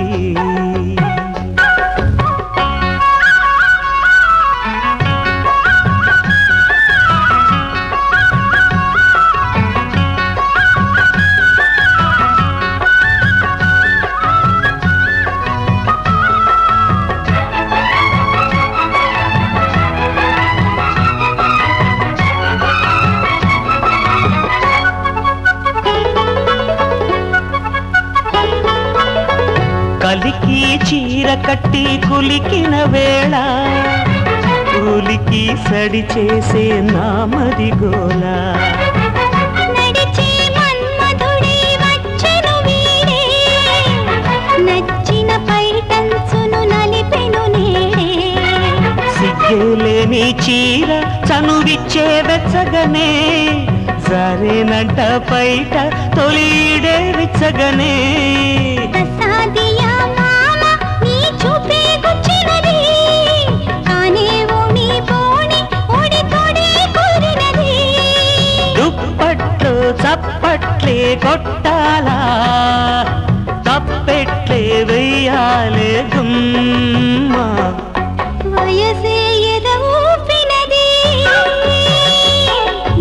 కలికి చీర కట్టి కులికిన వేళ, కూలికి సడి చేసే నామది గోల. నడిచే మన్మధుడే వచ్చెను వీడే, నచ్చిన పైటంచును నలిపెను నేడే. సిగ్గేలేని చీర చనువిచ్చే వెచ్చగనే, సరేనంట పైట తొలిడే విచ్చగనే. ప్రసాదియా మామ నీ చూపే గుచ్చినది, కానే ఓణి పోణి ఓడి తోడే కోరినది. దుప్పట్లు చప్పట్లే కొట్టాలా, తప్పెట్లే వెయ్యాలే గుమ్మా. వయసే ఎదవూపినది,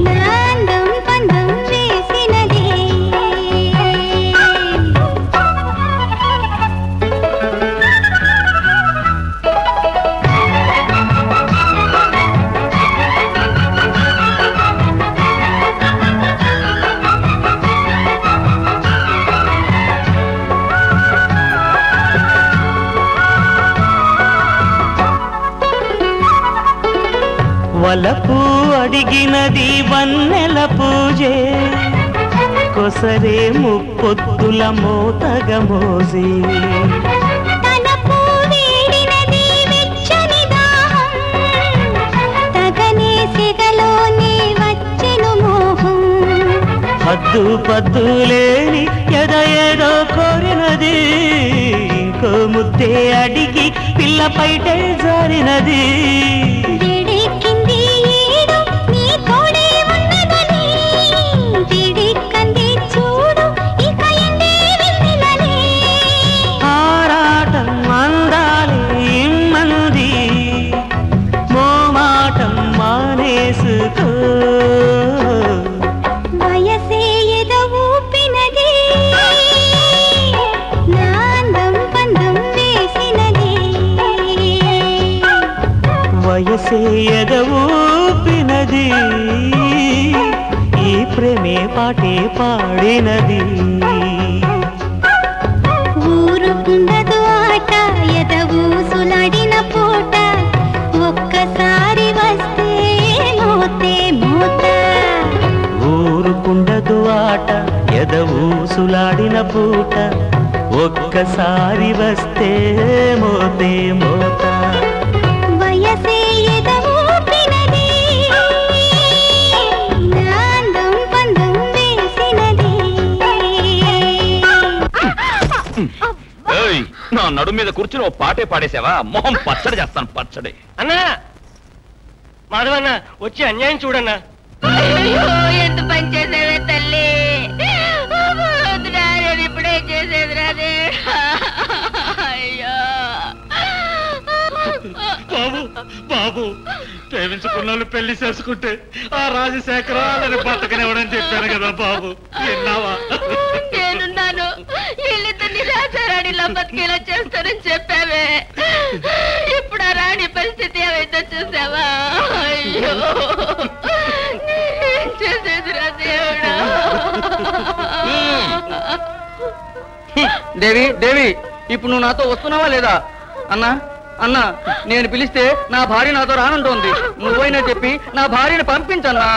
నాందం పందం వేసినది. వలపు అడిగినది వన్నెల పూజే, కొసరే ముప్పొత్తుల మోతగ మోజే. తలపు వేడినది వెచ్చని దాహం, తగనే సిగలోనే వచ్చెను మోహం. హద్దు పద్దు లేని ఎద ఏదో కోరినది, ఇంకో ముద్దే అడిగి పిల్ల పైటే జారినది. వేడెక్కింది ఈడు నీ తోడే ఉన్నదని, వేడెక్కంది చూడు ఇక ఎండే వెన్నెలని. ఆరాటం అందాలి ఇమ్మంది, మోమాటం మానేసుకో. వయసే ఎదవూపినది, నాందం పందం వేసినది. వయసే ఎదవూపినది. పాడినది. ఊరుకుండదు ఆట ఎద ఊసులాడిన పూట ఒక్కసారి వస్తే మోతే మోత. ఊరుకుండదు ఆట ఎద ఊసులాడిన పూట ఒక్కసారి వస్తే మోతే మోత. వయసే ఎద ఊపినది నాందం పందం వేసినది. నా నడు మీద కూర్చుని ఓ పాటే పాడేసావా? మొహం పచ్చడి చేస్తాను, పచ్చడి. అన్నా మాధవన్న వచ్చి అన్యాయం చూడన్నా. ఎంత పని చేసేవే తల్లి, నేను ఇప్పుడే చేసేది రాదే. అయ్యో బాబు బాబు, ప్రేమించుకున్న పెళ్లి చేసుకుంటే ఆ రాజశేఖరాలని బతకనివ్వడని చెప్పాను కదా బాబు, విన్నావా? నేనున్నాను, వీళ్ళిద్దరిని రాజారాణిలా బతికేలా చేస్తానని చెప్పావే. ఇప్పుడు ఆ రాణి పరిస్థితి ఏమైందో చూసావా? అయ్యో నేనేం చేసేదిరా దేవుడా. దేవి దేవి, ఇప్పుడు నువ్వు నాతో వస్తున్నావా లేదా? అన్నా అన్నా, నేను పిలిస్తే నా భార్య నాతో రానుంటోంది. నువ్వైనా చెప్పి నా భార్యని పంపించన్నా,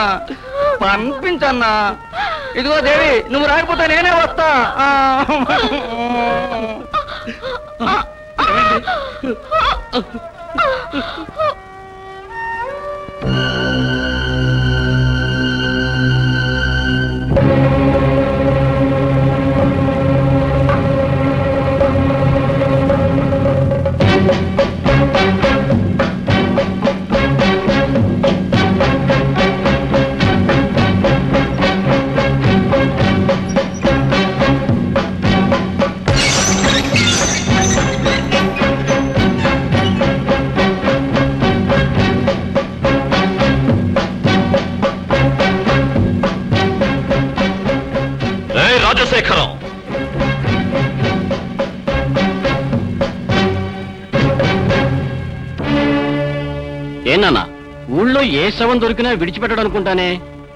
పంపించన్నా. ఇదిగో దేవి, నువ్వు రాకపోతే నేనే వస్తా. రాజశేఖరం, ఏనా ఊళ్ళో ఏ శవం దొరికినా విడిచిపెట్టడం అనుకుంటానే.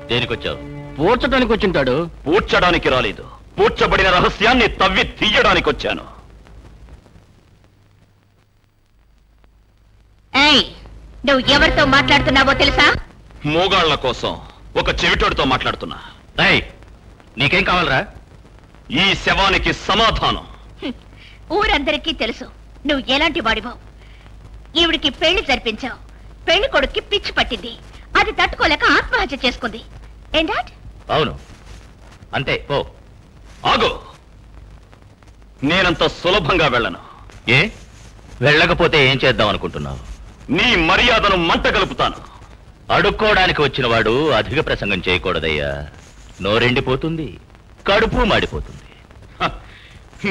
దేనికొచ్చావు? పూడ్చడానికి వచ్చింటాడు. పూడ్చడానికి రాలేదు, పూడ్చబడిన రహస్యాన్ని తవ్వి తీయడానికి వచ్చాను. ఏయ్, నువ్వు ఎవరితో మాట్లాడుతున్నావో తెలుసా? మోగాళ్ల కోసం ఒక చెవిటోడితో మాట్లాడుతున్నా. రేయ్, నీకేం కావాలరా? ఈ శవానికి సమాధానం. ఊరందరికీ తెలుసు నువ్వు ఎలాంటి వాడివో. ఈవిడికి పెళ్లి జరిపించావు, పెళ్లి కొడుక్కి పిచ్చి పట్టింది, అది తట్టుకోలేక ఆత్మహత్య చేసుకుంది. ఏంటాట్? అవును, అంతే. పో. ఆగు, నేనంత సులభంగా వెళ్ళను. ఏ, వెళ్ళకపోతే ఏం చేద్దాం అనుకుంటున్నావు? నీ మర్యాదను మంట కలుపుతాను. అడుక్కోవడానికి వచ్చిన వాడు అధిక ప్రసంగం చేయకూడదయ్యా. నోరెండిపోతుంది, కడుపు మాడిపోతుంది.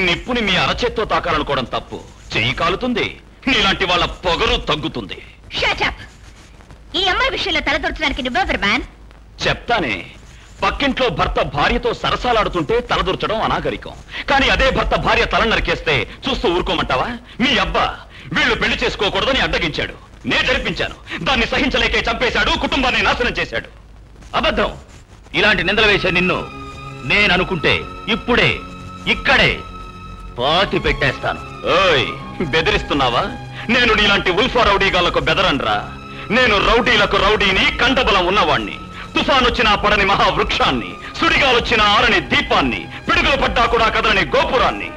నిప్పుని మీ అరచేత్తో తాకాలనుకోవడం తప్పు. చెయ్యి కాలుతుంది, నీలాంటి వాళ్ళ పొగరు తగ్గుతుంది. Shut up! ఈ అమ్మాయి విషయంలో తలదూర్చడానికి నువ్వెవరు మ్యాన్? చెప్తానే. పక్కింట్లో భర్త భార్యతో సరసాలాడుతుంటే తలదూర్చడం అనాగరికం. కానీ అదే భర్త భార్య తల నరికేస్తే చూస్తూ ఊరుకోమంటావా? మీ అబ్బా వీళ్ళు పెళ్లి చేసుకోకూడదని అడ్డగించాడు, నే జరిపించాను. దాన్ని సహించలేకే చంపేశాడు, కుటుంబాన్ని నాశనం చేశాడు. అబద్ధం. ఇలాంటి నిందలు వేసే నిన్ను నేననుకుంటే ఇప్పుడే ఇక్కడే పాతి పెట్టేస్తాను. ఓయ్, బెదిరిస్తున్నావా? నేను నీలాంటి ఉల్ఫా రౌడీగాళ్లకు బెదరన్రా. నేను రౌడీలకు రౌడీని, కండబలం ఉన్నవాణ్ణి. తుఫానొచ్చినా పడని మహావృక్షాన్ని, సుడిగాలొచ్చినా ఆరని దీపాన్ని, పిడుగులు పడ్డా కూడా కదలని గోపురాన్ని.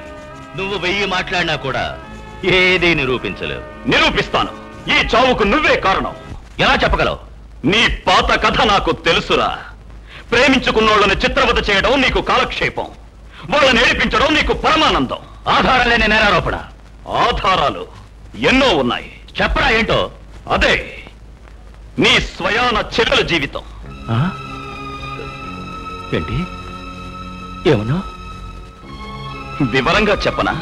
నువ్వు 1000 మాట్లాడినా కూడా ఏదీ నిరూపించలేవు. నిరూపిస్తాను. ఈ చావుకు నువ్వే కారణం. ఎలా చెప్పగలవు? నీ పాత కథ నాకు తెలుసురా. ప్రేమించుకున్నోళ్లను చిత్రవద చేయడం నీకు కాలక్షేపం, వాళ్ళని ఏడిపించడం నీకు పరమానందం. ఆధారం లేని నేరారోపణ. ఆధారాలు ఎన్నో ఉన్నాయి. చెప్పరా ఏంటో? అదే నీ స్వయాన చెల్లెల జీవితం. ఏంటి ఏమన్నా? వివరంగా చెప్పనా?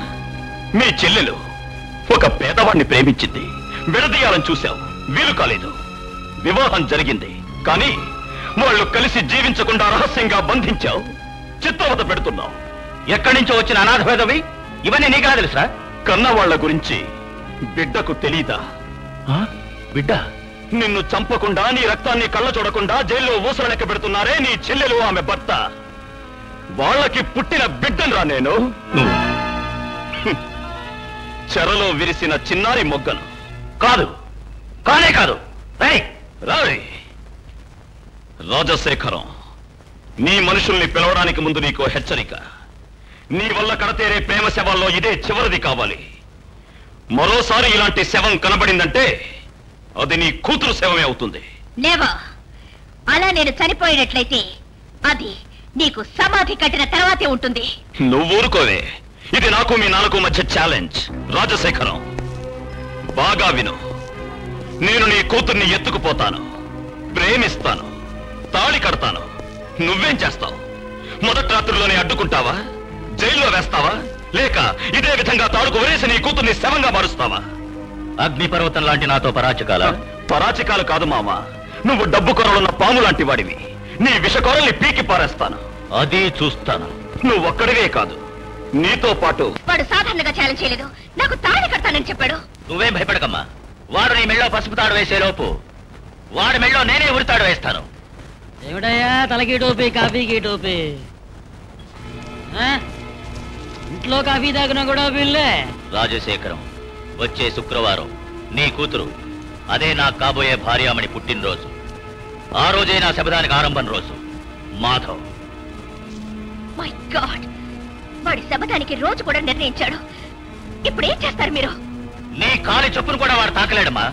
మీ చెల్లెలు ఒక పేదవాడిని ప్రేమించింది. విడదీయాలని చూశావు, వీలు కాలేదు. వివాహం జరిగింది, కానీ వాళ్ళు కలిసి జీవించకుండా రహస్యంగా బంధించావు, చిత్రవద పెడుతున్నావు. ఎక్కడి నుంచో వచ్చిన అనాథవేదవి ఇవన్నీ నీకెలా తెలుసా? కన్నవాళ్ల గురించి బిడ్డకు తెలీదా? బిడ్డ నిన్ను చంపకుండా, నీ రక్తాన్ని కళ్ళ చూడకుండా జైల్లో ఊసర లెక్క పెడుతున్నారే నీ చెల్లెలు, ఆమె భర్త. వాళ్ళకి పుట్టిన బిడ్డను రా నేను. చెరలో విరిసిన చిన్నారి మొగ్గను. కాదు, కానే కాదు. రాయ్ రాజశేఖరం, నీ మనుషుల్ని పిలవడానికి ముందు నీకో హెచ్చరిక. నీ వల్ల కడతేరే ప్రేమ శవాల్లో ఇదే చివరిది కావాలి. మరోసారి ఇలాంటి శవం కనబడిందంటే అది నీ కూతురు శవమే అవుతుంది. నెవర్. అలా నేను చనిపోయినట్లయితే అది నీకు సమాధి కట్టిన తర్వాతే ఉంటుంది. నువ్వు ఊరుకోవే. ఇది నాకు మీ నాన్నకు మధ్య ఛాలెంజ్. రాజశేఖరం, బాగా విను. నేను నీ కూతుర్ని ఎత్తుకుపోతాను, ప్రేమిస్తాను, తాళి కడతాను. నువ్వేం చేస్తావు? మొదటి రాత్రిలోనే అడ్డుకుంటావా? జైల్లో వేస్తావా? లేక ఇదే విధంగా తాడుకు వరేసి నీ కూతుర్ని శవంగా మారుస్తావా? అగ్నిపర్వతం లాంటి నాతో పరాచకాల? పరాచకాలు కాదు మామ, నువ్వు డబ్బు కొరలున్న పాము లాంటి వాడివి. నీ విషకొరల్ని పీకి పారేస్తాను. అది చూస్తాను. నువ్వొక్కడివే కాదు, నీతో పాటు. వాడు సాధారణంగా ఛాలెంజ్ చేయలేదు, నాకు తాళి కడతానని చెప్పాడు. నువ్వేం భయపడకమ్మా. వాడు నీ మెళ్ళో పసుపు తాడు వేసే లోపు వాడి మెళ్ళో నేనే ఉరితాడు వేస్తాను. ఏమిటయ్యా తలకి టోపీ, కాఫీకి టోపీ? ఇంట్లో కాఫీ తాగినా కూడా వీళ్ళే. రాజశేఖరం, వచ్చే శుక్రవారం నీ కూతురు, అదే నా కాబోయే భార్యామణి పుట్టినరోజు. ఆ రోజే నా శబదానికి ఆరంభం రోజు. మాధవ్. మై గాడ్, వాడి శబదానికి రోజు కూడా నిర్ణయించాడు. ఇప్పుడు ఏం చేస్తారు మీరు? నీ కాలి చొప్పును కూడా వాడు తాకలేడమ్మా.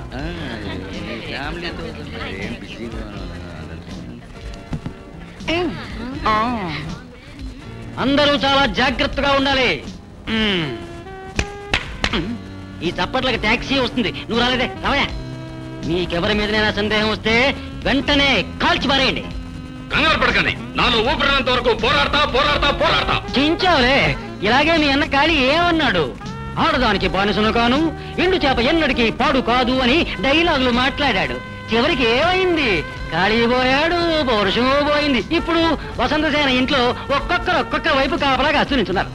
అందరూ చాలా జాగ్రత్తగా ఉండాలి. ఈ చప్పట్లకి ట్యాక్సీ వస్తుంది. నువ్వు రాలేదే, రావయా. మీకెవరి మీదనైనా సందేహం వస్తే వెంటనే కాల్చి పారేయండి. కంగారు పడకండి, నాలో ఊపిరినంత వరకు పోరాడతా పోరాడతా పోరాడతా. చించావులే. ఇలాగే మీ అన్న కాళీ ఏమన్నాడు? ఆడదానికి బానిసను కాను, ఎండు చేప ఎన్నడికి పాడు కాదు అని డైలాగులు మాట్లాడాడు. చివరికి ఏమైంది? కాళీ పోయాడు, పౌరుషం పోయింది. ఇప్పుడు వసంతసేన ఇంట్లో ఒక్కొక్క వైపు కాపలాగా అసూనించున్నారు.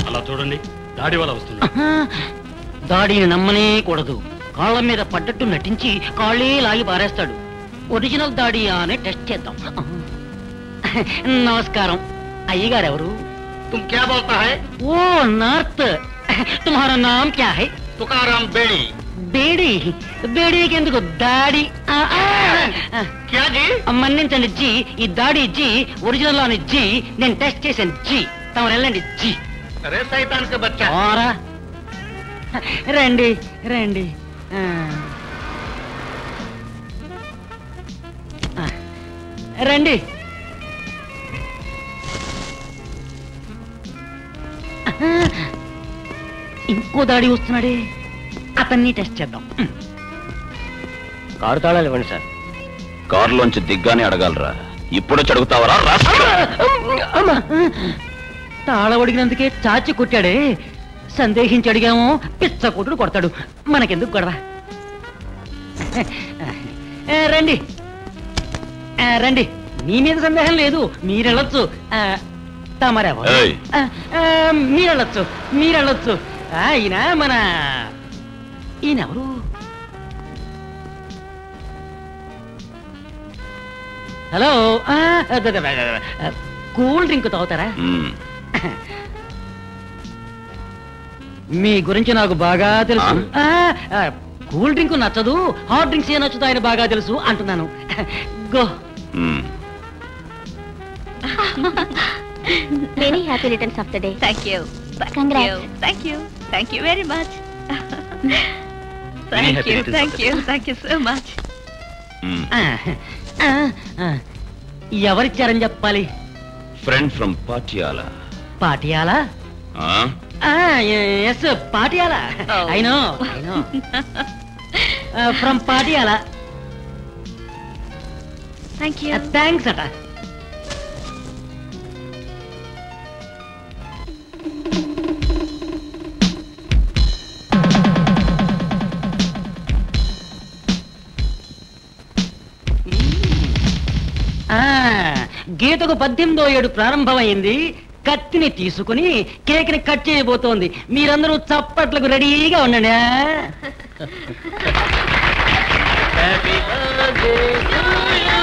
అలా చూడండి, దాడి వల్ల వస్తుంది. దాడిని నమ్మనే కూడదు. కాళ్ళ మీద పడ్డట్టు నటించి కాళ్ళే లాగి పారేస్తాడు. ఒరిజినల్ దాడి అనే టెస్ట్ చేద్దాం. నమస్కారం. అయ్యగారు ఎవరు? तुम क्या बोलता है? ఓ నార్త్. తుమ్హారా నామ్ క్యా హై? तुकाराम बेड़ी. బేడీ. బేడీకి ఎందుకు దాడి? क्या जी? మన్నించండి జీ. ఈ దాడి జీ, ఒరిజినల్ లోని జీ. నేను టెస్ట్ చేశాను జీ. తమరు వెళ్ళండి జీ. अरे शैतान का बच्चा. ఓరా రండి రండి. రండి. ఇంకో దాడి వస్తున్నాడే, అతన్ని టెస్ట్ చేద్దాం. కారు తాళాలు ఇవ్వండి సార్. కారులోంచి దిగ్గానే అడగాలరా, ఇప్పుడు చడుగుతావరా? తాళ ఒడిగినందుకే చాచి కొట్టాడే. సందేహించి అడిగాము, పిచ్చ కొట్టుడు కొడతాడు. మనకెందుకు గొడవ? రండి రండి. మీ మీద సందేహం లేదు, మీరెళ్ళొచ్చు. తమరెవరు? మీరెళ్ళొచ్చు. ఈయన మన ఈయనెవరు? హలో, కూల్ డ్రింక్ తాగుతారా? మీ గురించి నాకు బాగా తెలుసు. కూల్ డ్రింక్ నచ్చదు, హాట్ డ్రింక్స్ ఏ నచ్చుతాయని బాగా తెలుసు అంటున్నాను. Go. Many happy returns of the day. Thank you. Congrats. Thank you. Thank you very much. Thank you so much. ఎవరిచ్చారని చెప్పాలి? Friend from Patiala. Patiala? Yes, Patiala. I know from Patiala. Thanks అట. గీతకు 18వ ఏడు ప్రారంభమైంది. కత్తిని తీసుకుని కేక్ని కట్ చేయబోతోంది. మీరందరూ చప్పట్లకు రెడీగా ఉండండి. Happy birthday to you.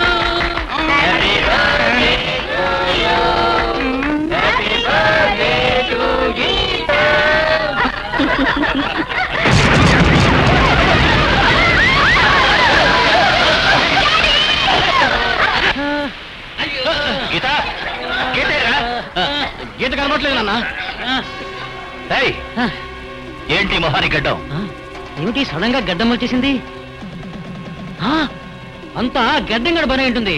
Happy birthday కనబట్లేదు నాన్న. ఏయ్, ఏంటి మొహాని గడ్డం? ఏమిటి సడన్ గా గడ్డం వచ్చేసింది? అంతా గడ్డం గడ పని ఉంటుంది.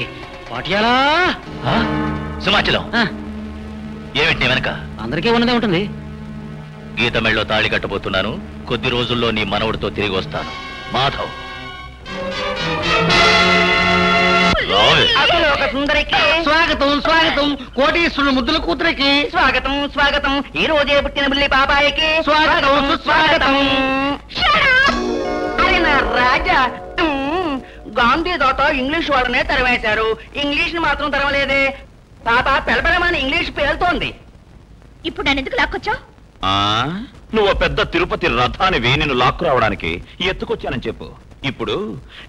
పాటియాలా సుమాచలం ఏమిటి వెనక? అందరికీ ఉన్నదే ఉంటుంది. గీత మెళ్ళో తాళి కట్టబోతున్నాను. కొద్ది రోజుల్లో నీ మనవడితో తిరిగి వస్తాను. మాధవ్. స్వాగతం స్వాగతం. కోటీశ్వరుడు ముద్దుల కూతురికి స్వాగతం స్వాగతం. ఈ రోజే పుట్టిన బుల్లి బాబాయికి స్వాగతం సుస్వాగతం. అరే నా రాజా, గాంధీ తాత ఇంగ్లీష్ వాళ్ళనే తరవేశారు, ఇంగ్లీష్ ని మాత్రం తరవలేదే. తాత పెళ్ళపెళ్ళమని ఇంగ్లీష్ పేలుతోంది. ఇప్పుడు నన్ను ఎందుకు లాక్కొచ్చావు? నువ్వు పెద్ద తిరుపతి రథానివి, నిన్ను లాక్కు రావడానికి ఎత్తుకొచ్చానని చెప్పు. ఇప్పుడు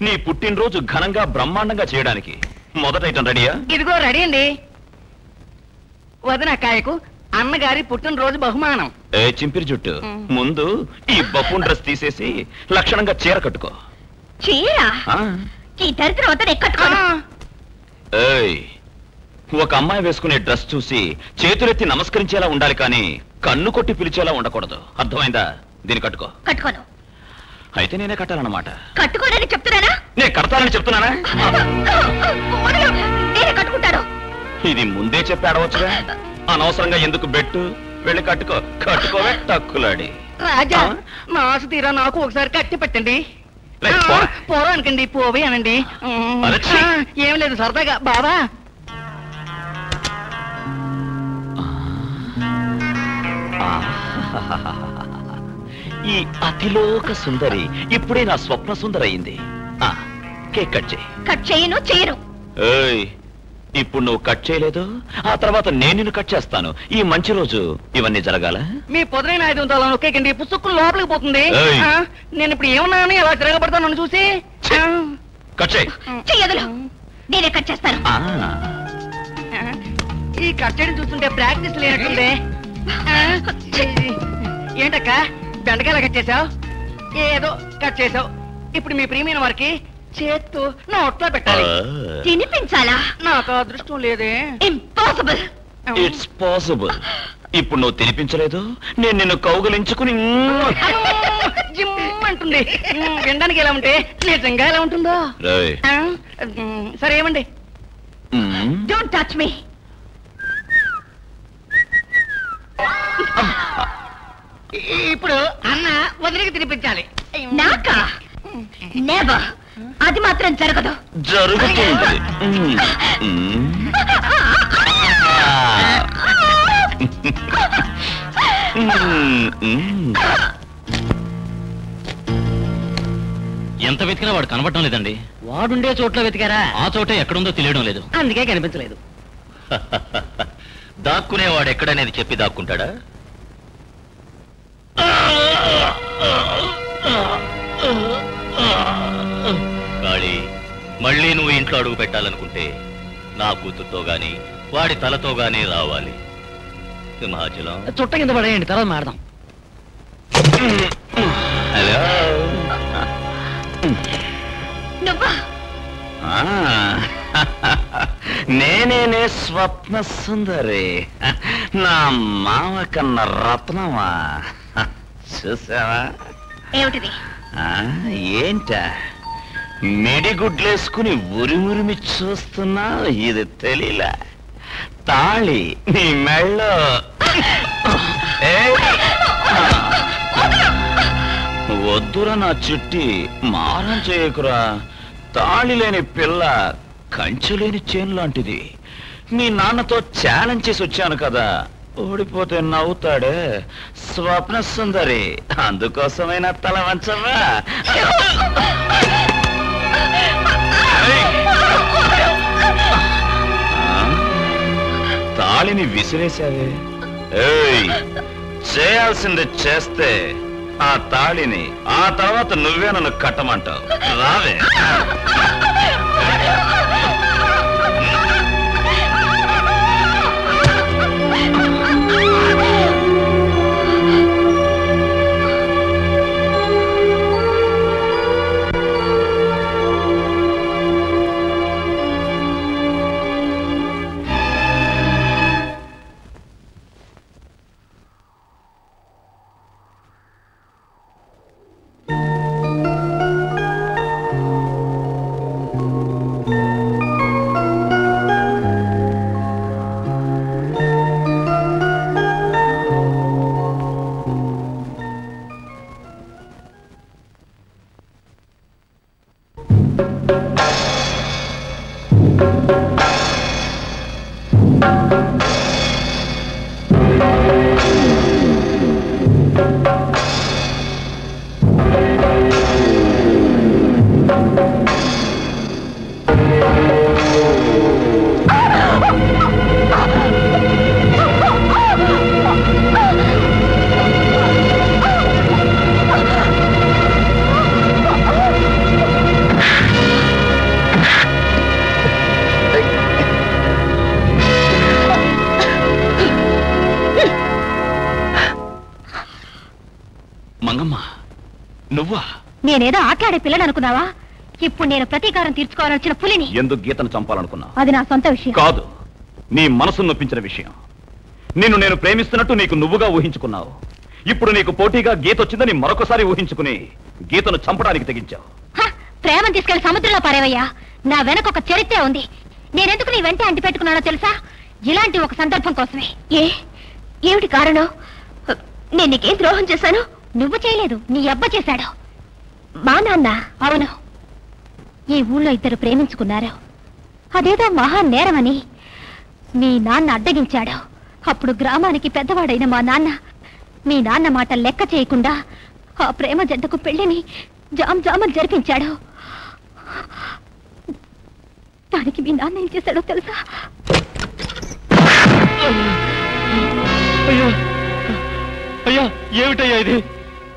నీ పుట్టినరోజు ఘనంగా బ్రహ్మాండంగా చేయడానికి మొదట ఐటమ్ రెడీయా? ఇదిగో రెడీ అండి. వదిన కాయకు అన్నగారి పుట్టినరోజు బహుమానం. ఏ చింపిరి జుట్టు, ముందు ఈ బఫూన్ డ్రెస్ తీసేసి లక్షణంగా చీర కట్టుకో. చీర? ఈ దరిద్రం వద్ద కట్టుకోను. ఏయ్, ఒక అమ్మాయి వేసుకునే డ్రెస్ చూసి చేతులెత్తి నమస్కరించేలా ఉండాలి, కానీ కన్ను కొట్టి పిలిచేలా ఉండకూడదు. అర్థమైందా? దీన్ని కట్టుకో. కట్టుకోను. అయితే నేనే కట్టాలన్నమాట. కట్టుకోనని చెప్తున్నానా? నేను కడతానని చెప్తున్నానా? నేనే కట్టుకుంటాను. ఇది ముందే చెప్పి ఆడవచ్చుగా. అనవసరంగా ఎందుకు బెట్టు? వెళ్ళి కట్టుకో. కట్టుకోవే టక్కులాడి. రాజా, నా ఆశ తీరా నాకు ఒకసారి కట్టి పెట్టండి. పోరానికండి, పోవే అనండి. ఏం లేదు, సరదాగా. బాబా, ఈ అతిలోక సుందరి ఇప్పుడే నా స్వప్న సుందరి అయింది. కేక్ కట్ చేయి. కట్ చేయను, చేయను. ఏయ్, ఇప్పుడు నువ్వు కట్ చేయలేదు, ఆ తర్వాత నేను నిన్ను కట్ చేస్తాను. ఈ మంచి రోజు ఇవన్నీ జరగాల. మీ పొదరైన 500 నొక్కేకండి, పుస్తకం లోపలికి పోతుంది. నేను ఇప్పుడు ఏమన్నాను, ఎలా తిరగబడతాను నన్ను చూసి. కట్ చేయి. చెయ్యదులు, నేనే కట్ చేస్తాను. ఈ కట్ చేయడం చూస్తుంటే ప్రాక్టీస్ లేనట్టుంది. ఏంటక్క బెండకాయలా కట్ చేసావు? ఏదో కట్ చేసావు. ఇప్పుడు మీ ప్రియమైన వారికి చేత్తు నోట్లో పెట్టాలి. తినిపించాలా? నాకు అదృష్టం లేదే. ఇంపాసిబుల్. It's possible. ఇప్పుడు నువ్వు తినిపించలేదు, నేను నిన్ను కౌగలించుకుని జిమ్ అంటుంది. వినడానికి ఎలా ఉంటే నిజంగా ఎలా ఉంటుందో. సరే ఏమండి? Don't touch me. ఇప్పుడు అన్న వదిలికి తినిపించాలి. నాకా? నెవర్. అది మాత్రం జరగదు. జరుగుతుంది. ఎంత వెతికినా వాడు కనబడటం లేదండి. వాడుండే చోట్ల వెతికారా? ఆ చోటే ఎక్కడుందో తెలియడం లేదు. అందుకే కనిపించలేదు. దాక్కునేవాడు ఎక్కడనేది చెప్పి దాక్కుంటాడా? కాళీ, మళ్ళీ నువ్వు ఇంట్లో అడుగు పెట్టాలనుకుంటే నా కూతురుతో గాని వాడి తలతో గాని రావాలి. సింహాచలం చుట్ట కింద పడేయండి, తర్వాత మాడదాం. హలో. నేనేనే స్వప్న సుందరి, నా మామ కన్న రత్నమా. చూసావా? ఏమిటిది? ఏంట మిడిగుడ్లేసుకుని ఉరిమురిమి చూస్తున్నా? ఇది తెలియలా? తాళి నీ మెళ్ళో. వద్దురా నా చిట్టి, మారం చేయకురా. తాళి లేని పిల్ల కంచె లేని చేను లాంటిది. మీ నాన్నతో ఛాలెంజ్ చేసి వచ్చాను కదా, ఓడిపోతే నవ్వుతాడే. స్వప్న సుందరి, అందుకోసమైనా తల వంచవా? తాళిని విసిరేశావే. ఏయ్, చేయాల్సింది చేస్తే ఆ తాళిని ఆ తర్వాత నువ్వే నన్ను కట్టమంటావు. రావే. మంగమ్మ నువ్వా? నేనేదో ఆటలాడే పిల్లని అనుకున్నావా? ఇప్పుడు నేను ప్రతీకారం తీర్చుకోవాలొచ్చిన పులిని. ఎందుకు గీతను చంపాలనుకున్నావు? అది నా సొంత విషయం కాదు, నీ మనసును నొప్పించిన విషయం. నిన్ను నేను ప్రేమిస్తున్నట్టు నీకు నువ్వుగా ఊహించుకున్నావు. ఇప్పుడు నీకు పోటీగా గీత వచ్చిందని మరొకసారి ఊహించుకుని గీతను చంపడానికి తెగించావు. ప్రేమను తీసుకెళ్లి సముద్రంలో పారేవయ్యా. నా వెనక ఒక చరిత్ర ఉంది. నేనెందుకు నీ వెంట అంటి పెట్టుకున్నానో తెలుసా? ఇలాంటి ఒక సందర్భం కోసమే. ఏమిటి కారణం? నేను నీకేం ద్రోహం చేశాను? నువ్వు చేయలేదు, నీ అబ్బ చేశాడు. మా నాన్న. అవును, ఈ ఊళ్ళో ఇద్దరు ప్రేమించుకున్నారు. అదేదో మహా నేరమని మీ నాన్న అడ్డగించాడు. అప్పుడు గ్రామానికి పెద్దవాడైన మా నాన్న మీ నాన్న మాట లెక్క చేయకుండా ఆ ప్రేమ జంటకు పెళ్లిని జామని జరిపించాడు. దానికి మీ నాన్న ఏం చేశాడో తెలుసా? అయ్యా, ఏమిటయ్యా ఇది?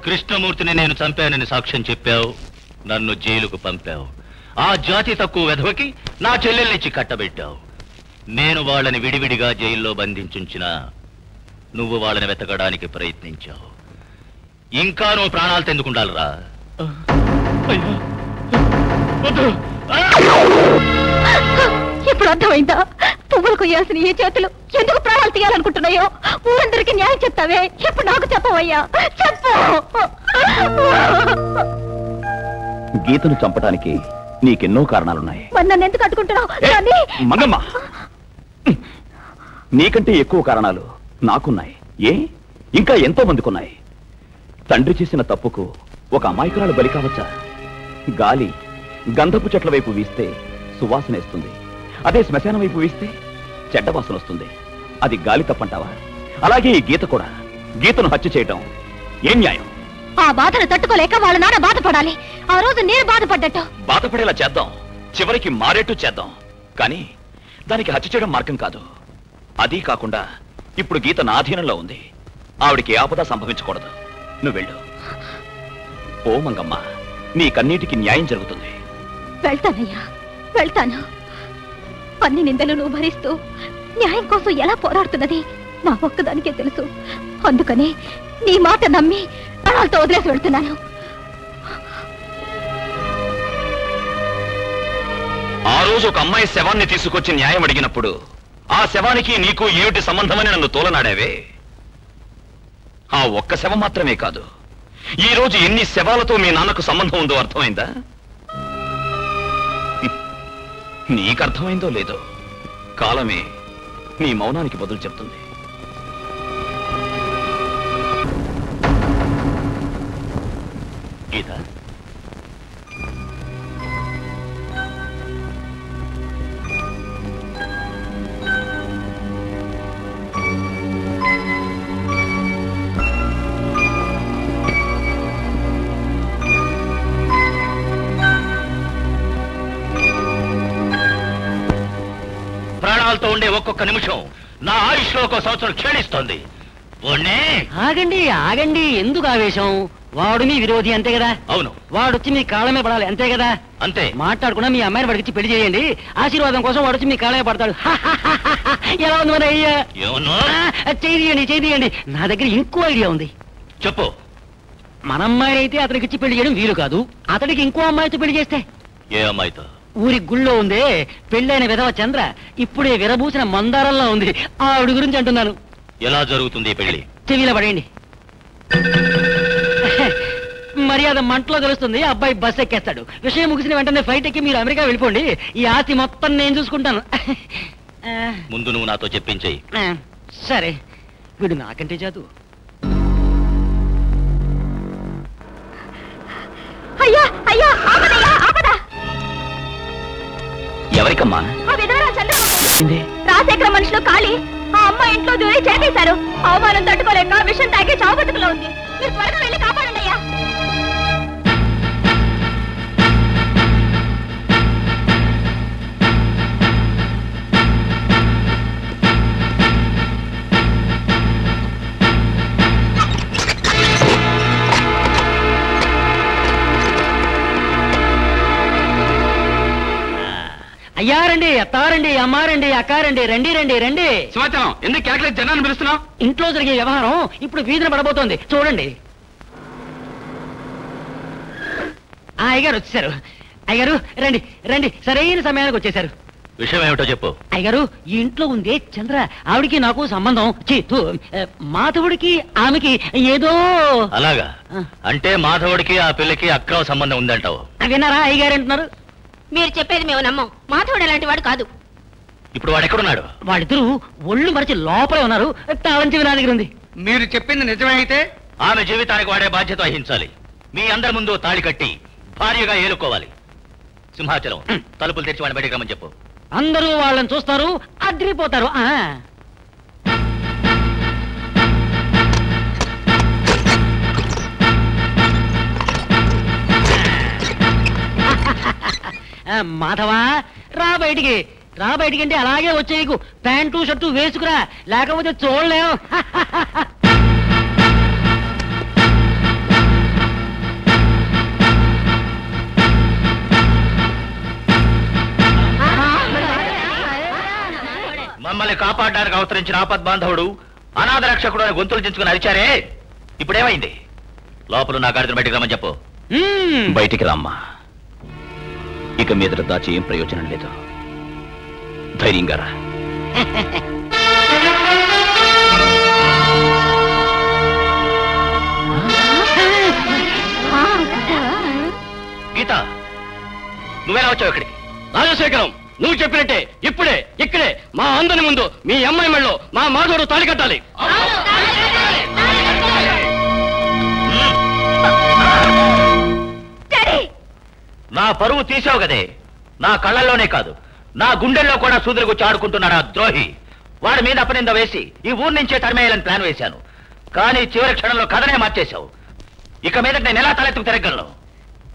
కృష్ణమూర్తిని నేను చంపానని సాక్ష్యం చెప్పావు, నన్ను జైలుకు పంపావు. ఆ జాతి తక్కువ వెధవకి నా చెల్లెల్నిచ్చి కట్టబెట్టావు. నేను వాళ్ళని విడివిడిగా జైల్లో బంధించుంచినా నువ్వు వాళ్ళని వెతకడానికి ప్రయత్నించావు. ఇంకా నువ్వు ప్రాణాలు తెందుకుండాలిరా. ఇప్పుడు అర్థమైందా? పువ్వులు కొయ్యాల్సిన ఈ చేతులు ఎందుకు ప్రాణాలు తీయాలనుకుంటున్నాయో? ఊరందరికీ న్యాయం చెప్తావే, ఇప్పుడు నాకు చెప్పవయ్యా, చెప్పు. గీతను చంపడానికి నీకెన్నో కారణాలున్నాయి. నన్ను ఎందుకు అడ్డుకుంటున్నావు? మంగమ్మ, నీకంటే ఎక్కువ కారణాలు నాకున్నాయి. ఇంకా ఎంతో మందికున్నాయి. తండ్రి చేసిన తప్పుకు ఒక అమాయకురాలు బలి కావచ్చా? గాలి గంధపు చెట్ల వైపు వీస్తే సువాసనేస్తుంది, అదే శ్మశానం వైపు వీస్తే చెడ్డ వాసన వస్తుంది. అది గాలి తప్పంటావా? అలాగే ఈ గీత కూడా. గీతను హత్య చేయటం ఏం న్యాయం? ఆ బాధను తట్టుకోలేక వాళ్ళ నాన్న బాధపడాలి. ఆ రోజు నేను బాధపడ్డట్టు. బాధపడేలా చేద్దాం, చివరికి మారేట్టు చేద్దాం. కానీ దానికి హత్య చేయడం మార్గం కాదు. అదీ కాకుండా ఇప్పుడు గీత నా అధీనంలో ఉంది. ఆవిడికి ఆపద సంభవించకూడదు. నువ్వు వెళ్ళు. ఓ మంగమ్మ, నీ కన్నీటికి న్యాయం జరుగుతుంది. వెళ్తానయ్యా, వెళ్తాను. అన్ని నిందలు నువ్వు భరిస్తూ న్యాయం కోసం ఎలా పోరాడుతున్నది నా ఒక్కదానికే తెలుసు. అందుకని నీ మాట నమ్మి ప్రాణాలతో వదిలేసి వెళ్తున్నాను. ఆ రోజు ఒక అమ్మాయి శవాన్ని తీసుకొచ్చి న్యాయం అడిగినప్పుడు ఆ శవానికి నీకు ఏమిటి సంబంధమని నన్ను తోలనాడావే. ఆ ఒక్క శవం మాత్రమే కాదు, ఈ రోజు ఎన్ని శవాలతో మీ నాన్నకు సంబంధం ఉందో అర్థమైందా? నీకు అర్థమైందో లేదో, కాలమే నీ మౌనానికి బదులు చెప్తుంది. గీత, ప్రాణాలతో ఉండే ఒక్కొక్క నిమిషం నా ఆయుష్లో ఒక సంవత్సరం క్షీణిస్తోంది. ఆగండి ఆగండి, ఎందుకు ఆవేశం? వాడు మీ విరోధి అంతే కదా? అవును. వాడొచ్చి మీ కాళ్ళమే పడాలి అంతే కదా? అంతే. మాట్లాడకుండా మీ అమ్మాయిని వాడికి పెళ్లి చేయండి. ఆశీర్వాదం కోసం వాడొచ్చి మీ కాళ్ళమే పడతాడు. ఎలా ఉంది మరి అయ్యా? చేయండి. నా దగ్గర ఇంకో ఐడియా ఉంది. చెప్పు. మన అమ్మాయి అయితే అతనికి ఇచ్చి పెళ్లి చేయడం వీలు కాదు. అతడికి ఇంకో అమ్మాయితో పెళ్లి చేస్తే? ఏ అమ్మాయితో? ఊరి గుళ్ళో ఉందే పెళ్ళైన విధవ చంద్ర, ఇప్పుడే విరబూసిన మందారంలో ఉంది. ఆవిడ గురించి అంటున్నాను. ఎలా జరుగుతుంది ఈ పెళ్లి? చెవిలో పడేయండి. మర్యాద మంటలో తెలుస్తుంది. అబ్బాయి బస్ ఎక్కేస్తాడు. విషయం ముగిసిన వెంటనే ఫ్లైట్ ఎక్కి మీరు అమెరికా వెళ్ళిపోండి. ఈ ఆస్తి మొత్తం నేను చూసుకుంటాను. ముందు నువ్వు నాతో చెప్పించేయి. సరే, వీడు నాకంటే చదు. అయ్యా అయ్యా, ఆపదయ్యా, ఆపద! ఎవరికమ్మా? రాజశేఖర మనుషులు ఖాళీ ఆ అమ్మాయి ఇంట్లో దూరి చేసేశారు. అవమానం తట్టుకోలేక విషయం తాగే చావు బతుకులో ఉంది. మీరు త్వరగా వెళ్ళి కాపాడండి అయ్యా. అయ్యారండి, అత్తారండి, అమ్మారండి, అక్కారండి, రండి రండి రండి. సమాచారం ఎందుకు కేకలేదు? జనాన్ని పిలుస్తున్నావు? ఇంట్లో జరిగే వ్యవహారం ఇప్పుడు వీధిన పడబోతోంది, చూడండి. అయ్యగారు వచ్చేసారు. అయ్యగారు రండి రండి, సరైన సమయానికి వచ్చేసారు. విషయం ఏమిటో చెప్పు. అయ్యగారు, ఈ ఇంట్లో ఉంది చంద్ర, ఆవిడికి నాకు సంబంధం. మాధవుడికి ఆమెకి ఏదో. అలాగా? అంటే మాధవుడికి ఆ పిల్లకి అక్రమ సంబంధం ఉందంటావు? విన్నారా అయ్యగారు అంటున్నారు. మీరు చెప్పేది మేము నమ్మం. మాధవుడు అలాంటి వాడు కాదు. ఇప్పుడు వాడు ఎక్కడున్నాడు? వాళ్ళిద్దరూ ఒళ్ళు మరిచి లోపలే ఉన్నారు. తాళం చెవి నా దగ్గర ఉంది. మీరు చెప్పింది నిజమే అయితే ఆమె జీవితానికి వాడే బాధ్యత వహించాలి. మీ అందరి ముందు తాళి కట్టి భార్యగా ఏలుకోవాలి. సింహాచలం, తలుపులు తెరిచి వాడిని బయటకు రమ్మని చెప్పు. అందరూ వాళ్ళని చూస్తారు, అద్రిపోతారు. మాధవా, రా బయటికి, రా బయటికి. అంటే అలాగే వచ్చేయకు, ప్యాంటు షర్టు వేసుకురా, లేకపోతే చూడలేవు. మమ్మల్ని కాపాడడానికి అవతరించిన ఆపద్ బాంధవుడు, అనాథ రక్షకుడు అని గొంతులు చించుకుని అరిచారే, ఇప్పుడేమైంది? లోపల నా గాడిదని బయటికి రమ్మని చెప్పు. బయటికి రామ్మా. ఇక మీదట దాచి ఏం ప్రయోజనం లేదు. ధైర్యంగా రా. గీత, నువ్వేనా వచ్చావు ఇక్కడికి? రాజశేఖరం, నువ్వు చెప్పినట్టే ఇప్పుడే ఇక్కడే మా అందరి ముందు మీ అమ్మాయి మెళ్ళో మా మాధవుడు తాళి కట్టాలి. నా పరువు తీసావు కదే. నా కళ్ళల్లోనే కాదు, నా గుండెల్లో కూడా సూదులుగుచ్చి ఆడుకుంటున్నాడు ఆ ద్రోహి. వాడి మీద అపనింద వేసి ఈ ఊరు నుంచే తరిమేయాలని ప్లాన్ వేశాను. కానీ చివరి క్షణంలో కథనే మార్చేశావు. ఇక మీద నేను ఎలా తలెత్తుకు తిరగలను?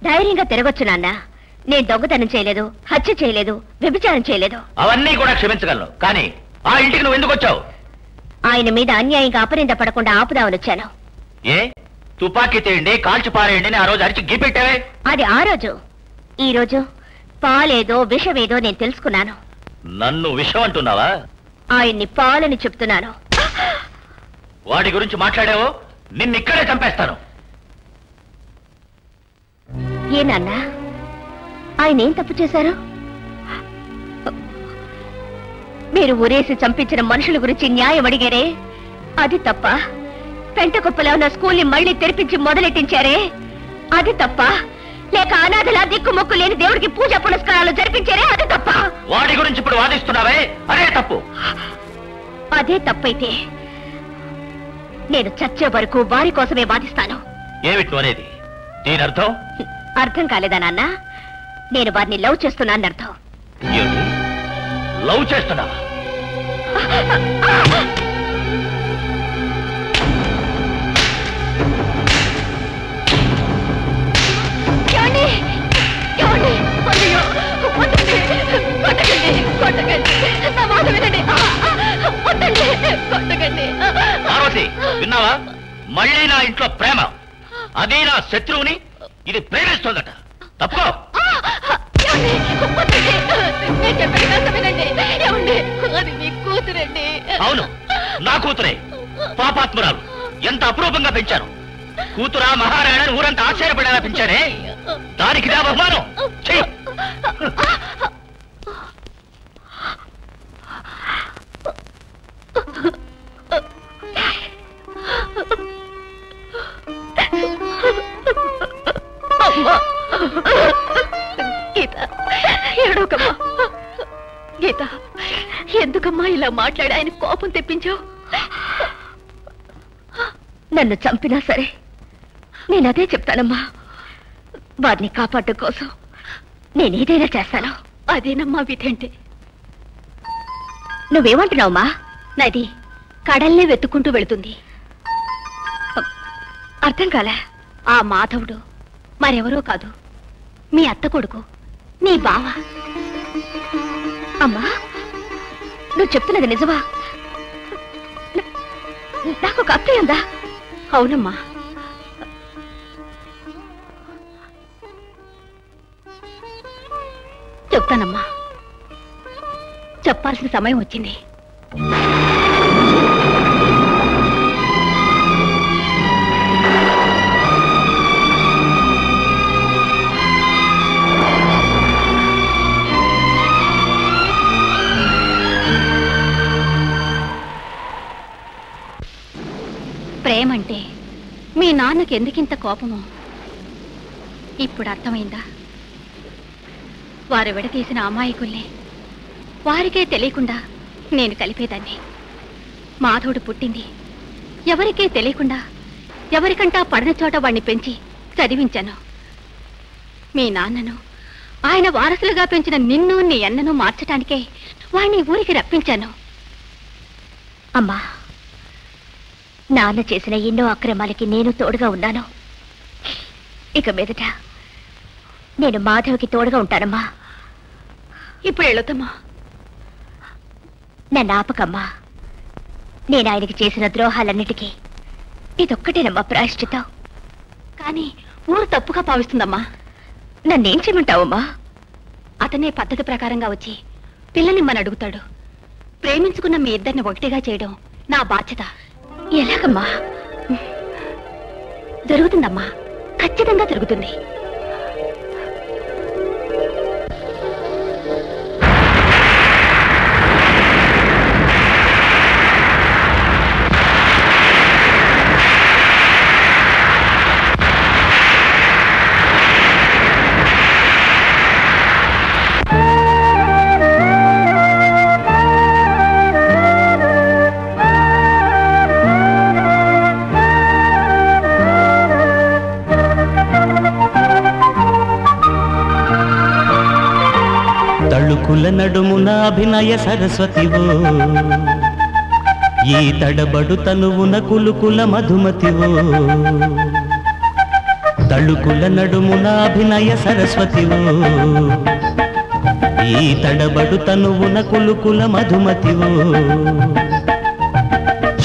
ధైర్యంగా తిరగొచ్చు నాన్న. నేను దొంగతనం చేయలేదు, హత్య చేయలేదు, వ్యభిచారం చేయలేదు. అవన్నీ కూడా క్షమించగలను. కానీ ఆ ఇంటికి నువ్వు ఎందుకు వచ్చావు? ఆయన మీద అన్యాయంగా అపనింద పడకుండా ఆపుదామని వచ్చాను. ఏ తుపాకీ తీయండి, కాల్చి పారేయండి అని ఆ రోజు అరిచి గీపెట్టావే? అది ఆ రోజు. ఈ రోజు పాలేదో విషమేదో నేను తెలుసుకున్నాను. నన్ను విషం అంటున్నావా? ఆయన్ని పాలని చెప్తున్నాను. వాడి గురించి మాట్లాడావో నిన్నిక్కడే చంపేస్తాను. ఏ నాన్న, ఆయన ఏం తప్పు చేశారు? మీరు ఊరేసి చంపించిన మనుషుల గురించి న్యాయం అడిగారే, అది తప్ప? పెంటకుప్పలో ఉన్న స్కూల్ని మళ్లీ తెరిపించి మొదలెట్టించారే, అది తప్ప? లేక అనాథలా దిక్కుమొక్కు లేని దేవుడికి పూజా పునస్కారాలు జరిపించారే, అది తప్ప? వాడి గురించి ఇప్పుడు వాదిస్తున్నావే, అదే తప్పు. అదే తప్పైతే నేను చచ్చే వరకు వారి కోసమే వాదిస్తాను. ఏమిటి అనేది? దీని అర్థం అర్థం కాలేదా నాన్న? నేను వారిని లవ్ చేస్తున్నాను అర్థం. ఏమిటి? లవ్ చేస్తున్నావా? పార్వతి, విన్నావా? మళ్ళీ నా ఇంట్లో ప్రేమ, అదే నా శత్రువుని ఇది ప్రేమిస్తోందట. తప్పుకో. అవును, నా కూతురే. పాపాత్మురాలు. ఎంత అపురూపంగా పెంచాను. కూతురా మహారాణని ఊరంతా ఆశ్చర్యపడేలా పెంచానే, దానికి నా బహుమానం. చెయ్యి. గీత, ఏడోకమ్మా. గీత, ఎందుకమ్మా ఇలా మాట్లాడి ఆయన కోపం తెప్పించావు? నన్ను చంపినా సరే నేనదే చెప్తానమ్మా. వారిని కాపాడడం కోసం నేనేదైనా చేస్తాను. అదేనమ్మా విధంటే. నువ్వేమంటున్నావమ్మా? నాది కడల్నే వెతుక్కుంటూ వెళుతుంది. అర్థం కాలే? ఆ మాధవుడు మరెవరో కాదు, మీ అత్త కొడుకు, నీ బావ. అమ్మా, నువ్వు చెప్తున్నది నిజమా? నాకు ఒక అత్తయ్య ఉందా? అవునమ్మా. చెప్తానమ్మా, చెప్పాల్సిన సమయం వచ్చింది. ప్రేమంటే మీ నాన్నకి ఎందుకింత కోపమో ఇప్పుడు అర్థమైందా? వారు విడతీసిన అమాయకుల్ని వారికే తెలియకుండా నేను కలిపేదాన్ని. మాధవుడు పుట్టింది ఎవరికే తెలియకుండా ఎవరికంటా పడిన చోట వాణ్ణి పెంచి చదివించాను. మీ నాన్నను ఆయన వారసులుగా పెంచిన నిన్ను నీ అన్నను మార్చటానికే వాణ్ణి ఊరికి రప్పించాను. అమ్మా, నాన్న చేసిన ఎన్నో అక్రమాలకి నేను తోడుగా ఉన్నాను. ఇక మీదట నేను మాధవ్కి తోడుగా ఉంటానమ్మా. ఇప్పుడు వెళుతామా? నన్ను ఆపకమ్మా. నేను ఆయనకి చేసిన ద్రోహాలన్నిటికీ ఇదొక్కటేనమ్మా ప్రాయశ్చితం. కానీ ఊరు తప్పుగా భావిస్తుందమ్మా. నన్నేం చేయమంటావమ్మా? అతనే పద్ధతి ప్రకారంగా వచ్చి పిల్లనిమ్మని అడుగుతాడు. ప్రేమించుకున్న మీ ఇద్దరిని ఒకటిగా చేయడం నా బాధ్యత. ఎలాగమ్మా? జరుగుతుందమ్మా, ఖచ్చితంగా జరుగుతుంది. తళుకుల నడుమున అభినయ సరస్వతివో, ఈ తడబడు తనువున కులుకుల మధుమతివో. తళుకుల నడుమున అభినయ సరస్వతివో, ఈ తడబడు తనువున కులుకుల మధుమతివో.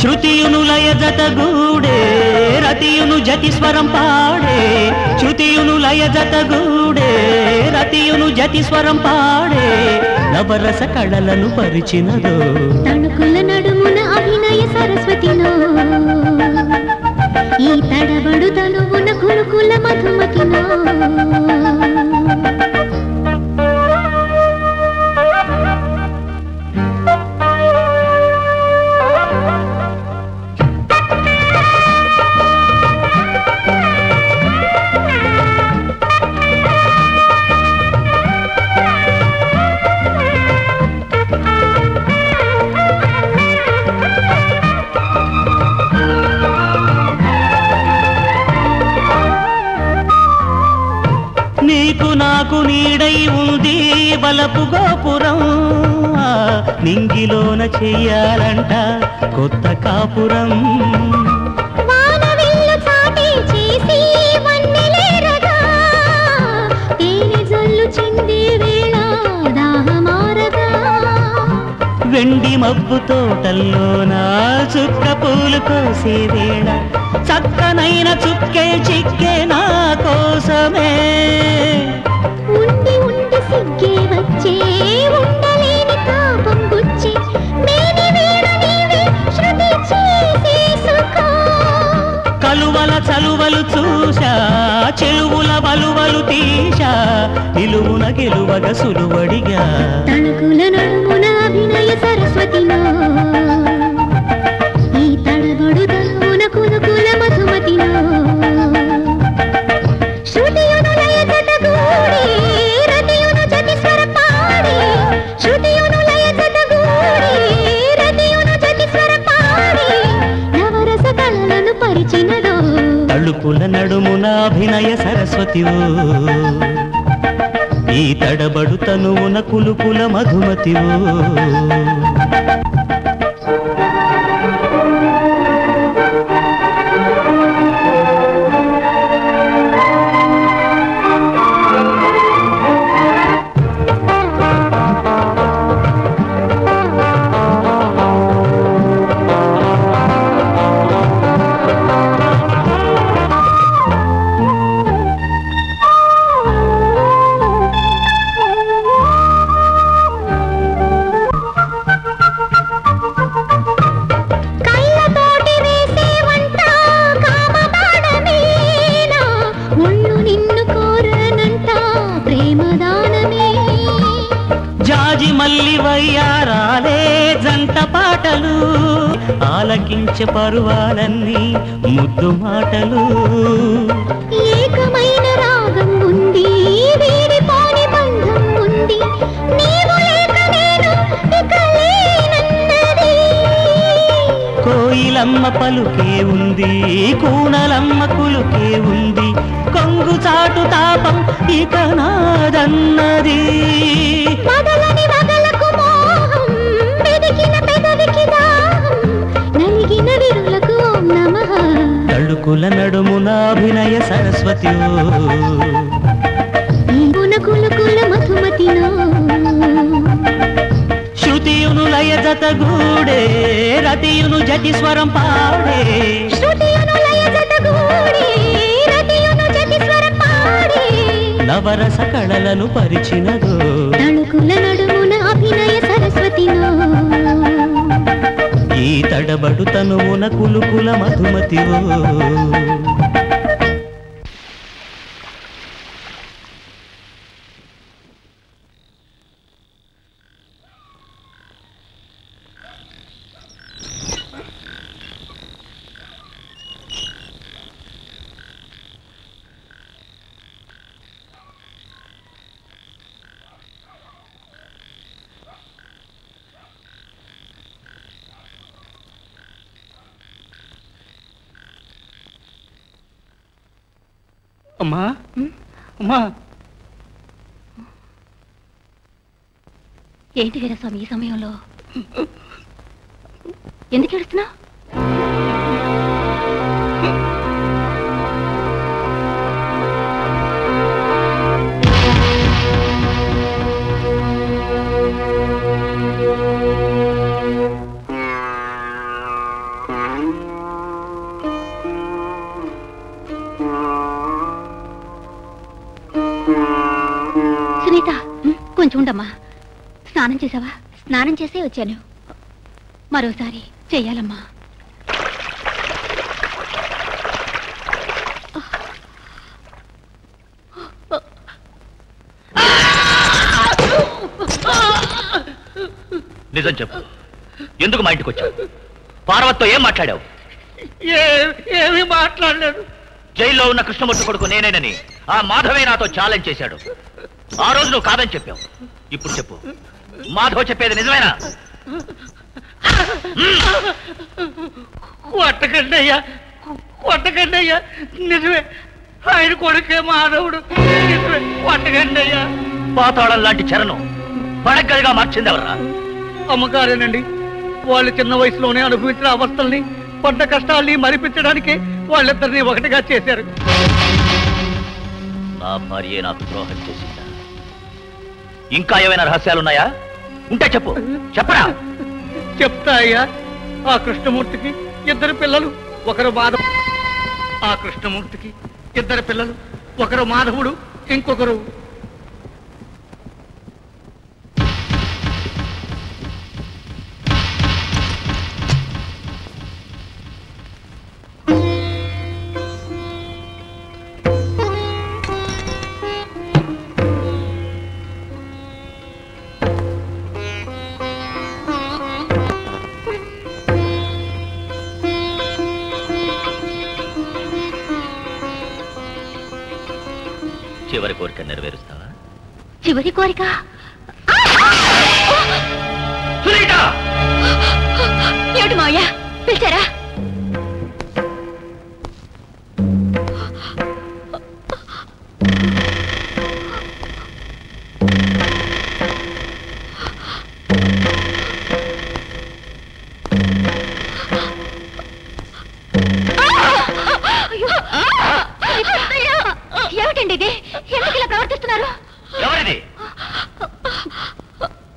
శృతియును లయ జతగూడే రతియును జతి స్వరం పాడే. శృతియును లయ జతగూడే రతియును జతి స్వరం పాడే. నవరస కళలను పరిచినదో తణుకుల నడుమున అభినయ సరస్వతినో, ఈ తడబడు తనువున కులుకుల మధుమతినో. నీకు నాకు నీడై ఉంది బలపు గోపురం. నింగిలోన చెయ్యాలంట కొత్త కాపురం. వానవిల్లు చాటి చేసి వన్నెలేరగా, తేనె జల్లు చిందే వేళ దాహమారగా. వెండి మబ్బు తోటల్లోన చుక్క పూలు కోసే వేళ, చక్కనైన చుక్కే చిక్కే నా కోసమే. ఉండి ఉండి సిగ్గే వచ్చే, ఉండలేని తాపం గుచ్చి, మేని వీణ నీవే శృతి చేసేసుకో. కలువల చలువలు చూశా, చెలువుల బలువలు తీశా, నిలువున గెలువగ సులువడిగా. తణుకుల నడుమున అభినయ సరస్వతినో, ఈ తడబడు తనువున కులుకుల మధుమతినో. శృతియును లయ జతగూడి రతియును జతి స్వర పాడి. శృతియును లయ జతగూడి రతియును జతి స్వర పాడి. నవరస కళలను పరిచినదో తళుకుల నడుమున అభినయ సరస్వతివో, ఈ తడబడు తనువున కులుకుల మధుమతివో. పలికించే పరువాలన్నీ ముద్దు మాటలు. ఏకమైన రాగం ఉంది, వీడిపోని బంధం ఉంది, నీవు లేక నేను ఇక లేనన్నది. కోయిలమ్మ పలుకే ఉంది, కూనలమ్మ కులుకే ఉంది, కొంగు చాటు తాపం ఇక నాదన్నది. వదలని వదలకు మోహం, వెదికిన పెదవికి దాహం, నలిగిన విరులకు ఓం నమః. తళుకుల నడుమున అభినయ సరస్వతియో, ఈ గుణకులకుల మధుమతినో. శృతియును లయ జతగూడే, రతియును జతి స్వరం పాడే. శృతియును లయ జతగూడే, రతియును జతి స్వరం పాడే. నవరస కళలను పరిచినదో, తళుకుల నడుమున అభినయ సరస్వతినో. ఈ తడబడు తనువున కులుకుల మధుమతివో. అమ్మా అమ్మా, ఏంటి వీరస్వామి ఈ సమయంలో? ఎందుకు ఏడుస్తున్నావు? సునీత, కొంచెం ఉండమ్మా. స్నానం చేసావా? స్నానం చేసే వచ్చాను. మరోసారి చెయ్యాలమ్మా. నిజం చెప్పు, ఎందుకు మా ఇంటికి వచ్చావు? పార్వతితో ఏం మాట్లాడావు? ఏమీ మాట్లాడలేదు. జైల్లో ఉన్న కృష్ణమూర్తి కొడుకు నేనేనని ఆ మాధవే నాతో ఛాలెంజ్ చేశాడు. ఆ రోజు నువ్వు కాదని చెప్పావు. ఇప్పుడు చెప్పు, మాధవ్ చెప్పేది నిజమేనా? కొట్టకండి అయ్యా, కొట్టకండి అయ్యా, నిజమే. ఆయన కొడుకే మాధవుడు, నిజమే. కొట్టకండి అయ్యా. పాతాళం లాంటి చరణం పడగ్గదిగా మార్చింది ఎవరా? అమ్మగారేనండి. వాళ్ళు చిన్న వయసులోనే అనుభవించిన అవస్థల్ని, పడ్డ కష్టాల్ని మరిపించడానికి వాళ్ళిద్దరిని ఒకటిగా చేశారు. నా భార్య నాకు ద్రోహం చేసిందా? ఇంకా ఏమైనా రహస్యాలున్నాయా? ఉంటే చెప్పు, చెప్పరా? చెప్తా అయ్యా. ఆ కృష్ణమూర్తికి ఇద్దరు పిల్లలు, ఒకరు మాధవ. ఆ కృష్ణమూర్తికి ఇద్దరు పిల్లలు, ఒకరు మాధవుడు, ఇంకొకరు చివరి కోరిక నెరవేరుస్తావా? చివరి కోరిక? ఏమిటి మావయ్య పిలిచారా? ఏమిటండి ఇది? ఎందుకు ఇలా ప్రవర్తిస్తున్నారు? ఎవరిది?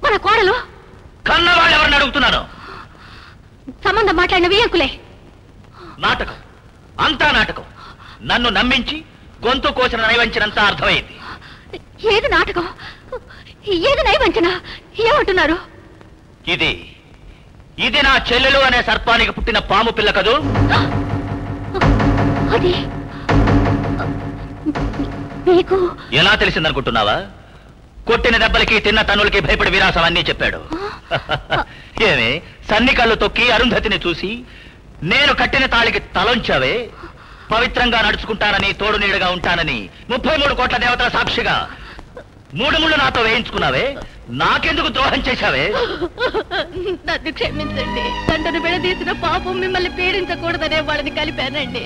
మన కోడలు. కన్నవాళ్ళు ఎవరిని అడుగుతున్నాను? సంబంధం మాట్లాడిన వియంకులే. నాటకం, అంతా నాటకం. నన్ను నమ్మించి గొంతు కోసిన నైవంచనంతా అర్థమైంది. ఏది నాటకం, ఏది నైవంచన? ఏమంటున్నారు? ఇది నా చెల్లెలు అనే సర్పానికి పుట్టిన పాము పిల్ల కదూ? అది మీకు ఎలా తెలిసిందనుకుంటున్నావా? కొట్టిన దెబ్బలకి తిన్న తన్నులకి భయపడి విరాసం అన్నీ చెప్పాడు. ఏమే, సన్ని కళ్ళు తొక్కి అరుంధతిని చూసి నేను కట్టిన తాళికి తలంచావే, పవిత్రంగా నడుచుకుంటానని, తోడు నీడగా ఉంటానని 33 కోట్ల దేవతల సాక్షిగా 3 ముళ్ళు నాతో వేయించుకున్నావే, నాకెందుకు ద్రోహం చేశావే? నన్ను క్షమించండి. తండ్రిని విడదీసిన పాపం మిమ్మల్ని పీడించకూడదనే వాళ్ళని కలిపానండి.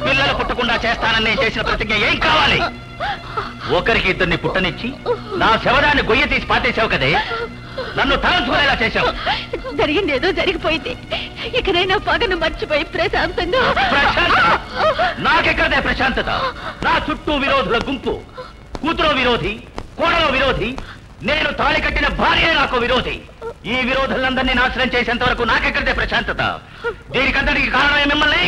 పిల్లలు పుట్టకుండా చేస్తానని నేను చేసిన ప్రతిజ్ఞ ఏం కావాలి? ఒకరికి ఇద్దరిని పుట్టనిచ్చి నా శవదాన్ని గొయ్య తీసి పాతేశావు కదే, నన్ను తలంచుకునేలా చేశావు. జరిగింది ఏదో జరిగిపోయింది. ఇకనైనా పగను మర్చిపోయి ప్రశాంతంగా. నాకెక్కడదే ప్రశాంతత? నా చుట్టూ విరోధుల గుంపు, కూతురో విరోధి, కోడలో విరోధి, నేను తాళి కట్టిన భార్య నాకు విరోధి. ఈ విరోధులందరినీ నాశనం చేసేంత వరకు నాకెక్కడదే ప్రశాంతత? దీనికంతటికి కారణమే మిమ్మల్ని.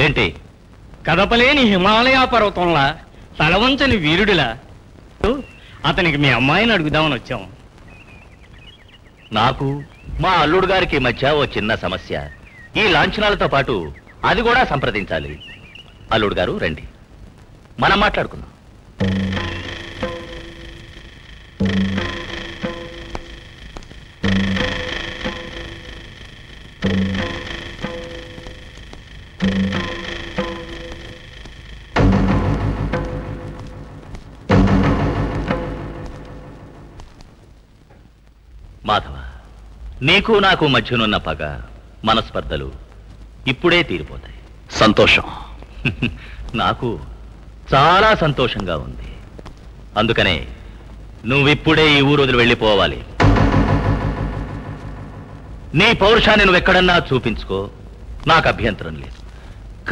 ఏంటి? కదపలేని హిమాలయ పర్వతంలా తలవంచని వీరుడిలా అతనికి మీ అమ్మాయిని అడుగుదామని వచ్చాం. నాకు మా అల్లుడు గారికి మధ్య ఓ చిన్న సమస్య. ఈ లాంఛనాలతో పాటు అది కూడా సంప్రదించాలి. అల్లుడు గారు రండి, మనం మాట్లాడుకుందాం. మాధవ, నీకు నాకు మధ్యనున్న పగ, మనస్పర్ధలు ఇప్పుడే తీరిపోతాయి. సంతోషం. నాకు చాలా సంతోషంగా ఉంది. అందుకనే నువ్విప్పుడే ఈ ఊరు వదిలి వెళ్ళిపోవాలి. నీ పౌరుషాన్ని నువ్వెక్కడన్నా చూపించుకో, నాకు అభ్యంతరం లేదు.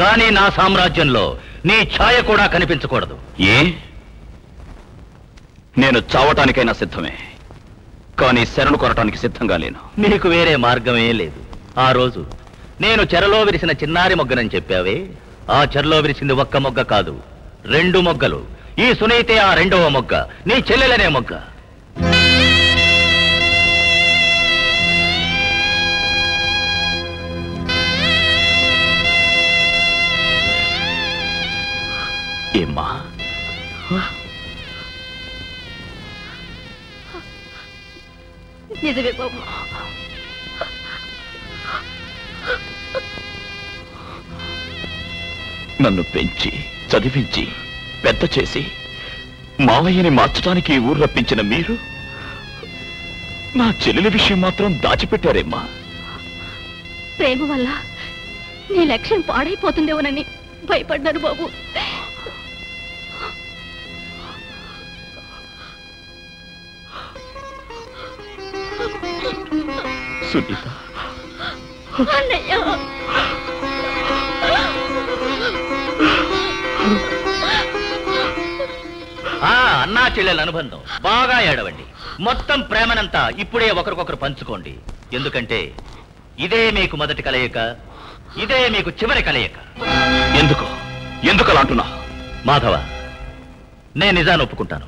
కానీ నా సామ్రాజ్యంలో నీ ఛాయ కూడా కనిపించకూడదు. ఏ? నేను చావటానికైనా సిద్ధమే, కానీ శరణు కొరటానికి సిద్ధంగా లేను. నీకు వేరే మార్గమే లేదు. ఆ రోజు నేను చెరలో విరిసిన చిన్నారి మొగ్గనని చెప్పావే, ఆ చెరలో విరిసింది ఒక్క మొగ్గ కాదు, 2 మొగ్గలు. ఈ సునీతే ఆ 2వ మొగ్గ, నీ చెల్లెలనే మొగ్గ. ఏమ్మా? నిజమే బాబు. నన్ను పెంచి చదివించి పెద్ద చేసి మావయ్యని మార్చడానికి ఈ ఊరు రప్పించిన మీరు నా చెల్లెలి విషయం మాత్రం దాచిపెట్టారేమ్మా? ప్రేమ వల్ల నీ లక్ష్యం పాడైపోతుందేమోనని భయపడ్డాను బాబు. సునీత, అన్నయ్య, అన్నా చెల్లెల అనుబంధం బాగా ఏడవండి. మొత్తం ప్రేమనంతా ఇప్పుడే ఒకరికొకరు పంచుకోండి. ఎందుకంటే ఇదే మీకు మొదటి కలయిక, ఇదే మీకు చివరి కలయిక. ఎందుకు అలా అంటున్నా? మాధవ, నేను నిజాన్ని ఒప్పుకుంటాను.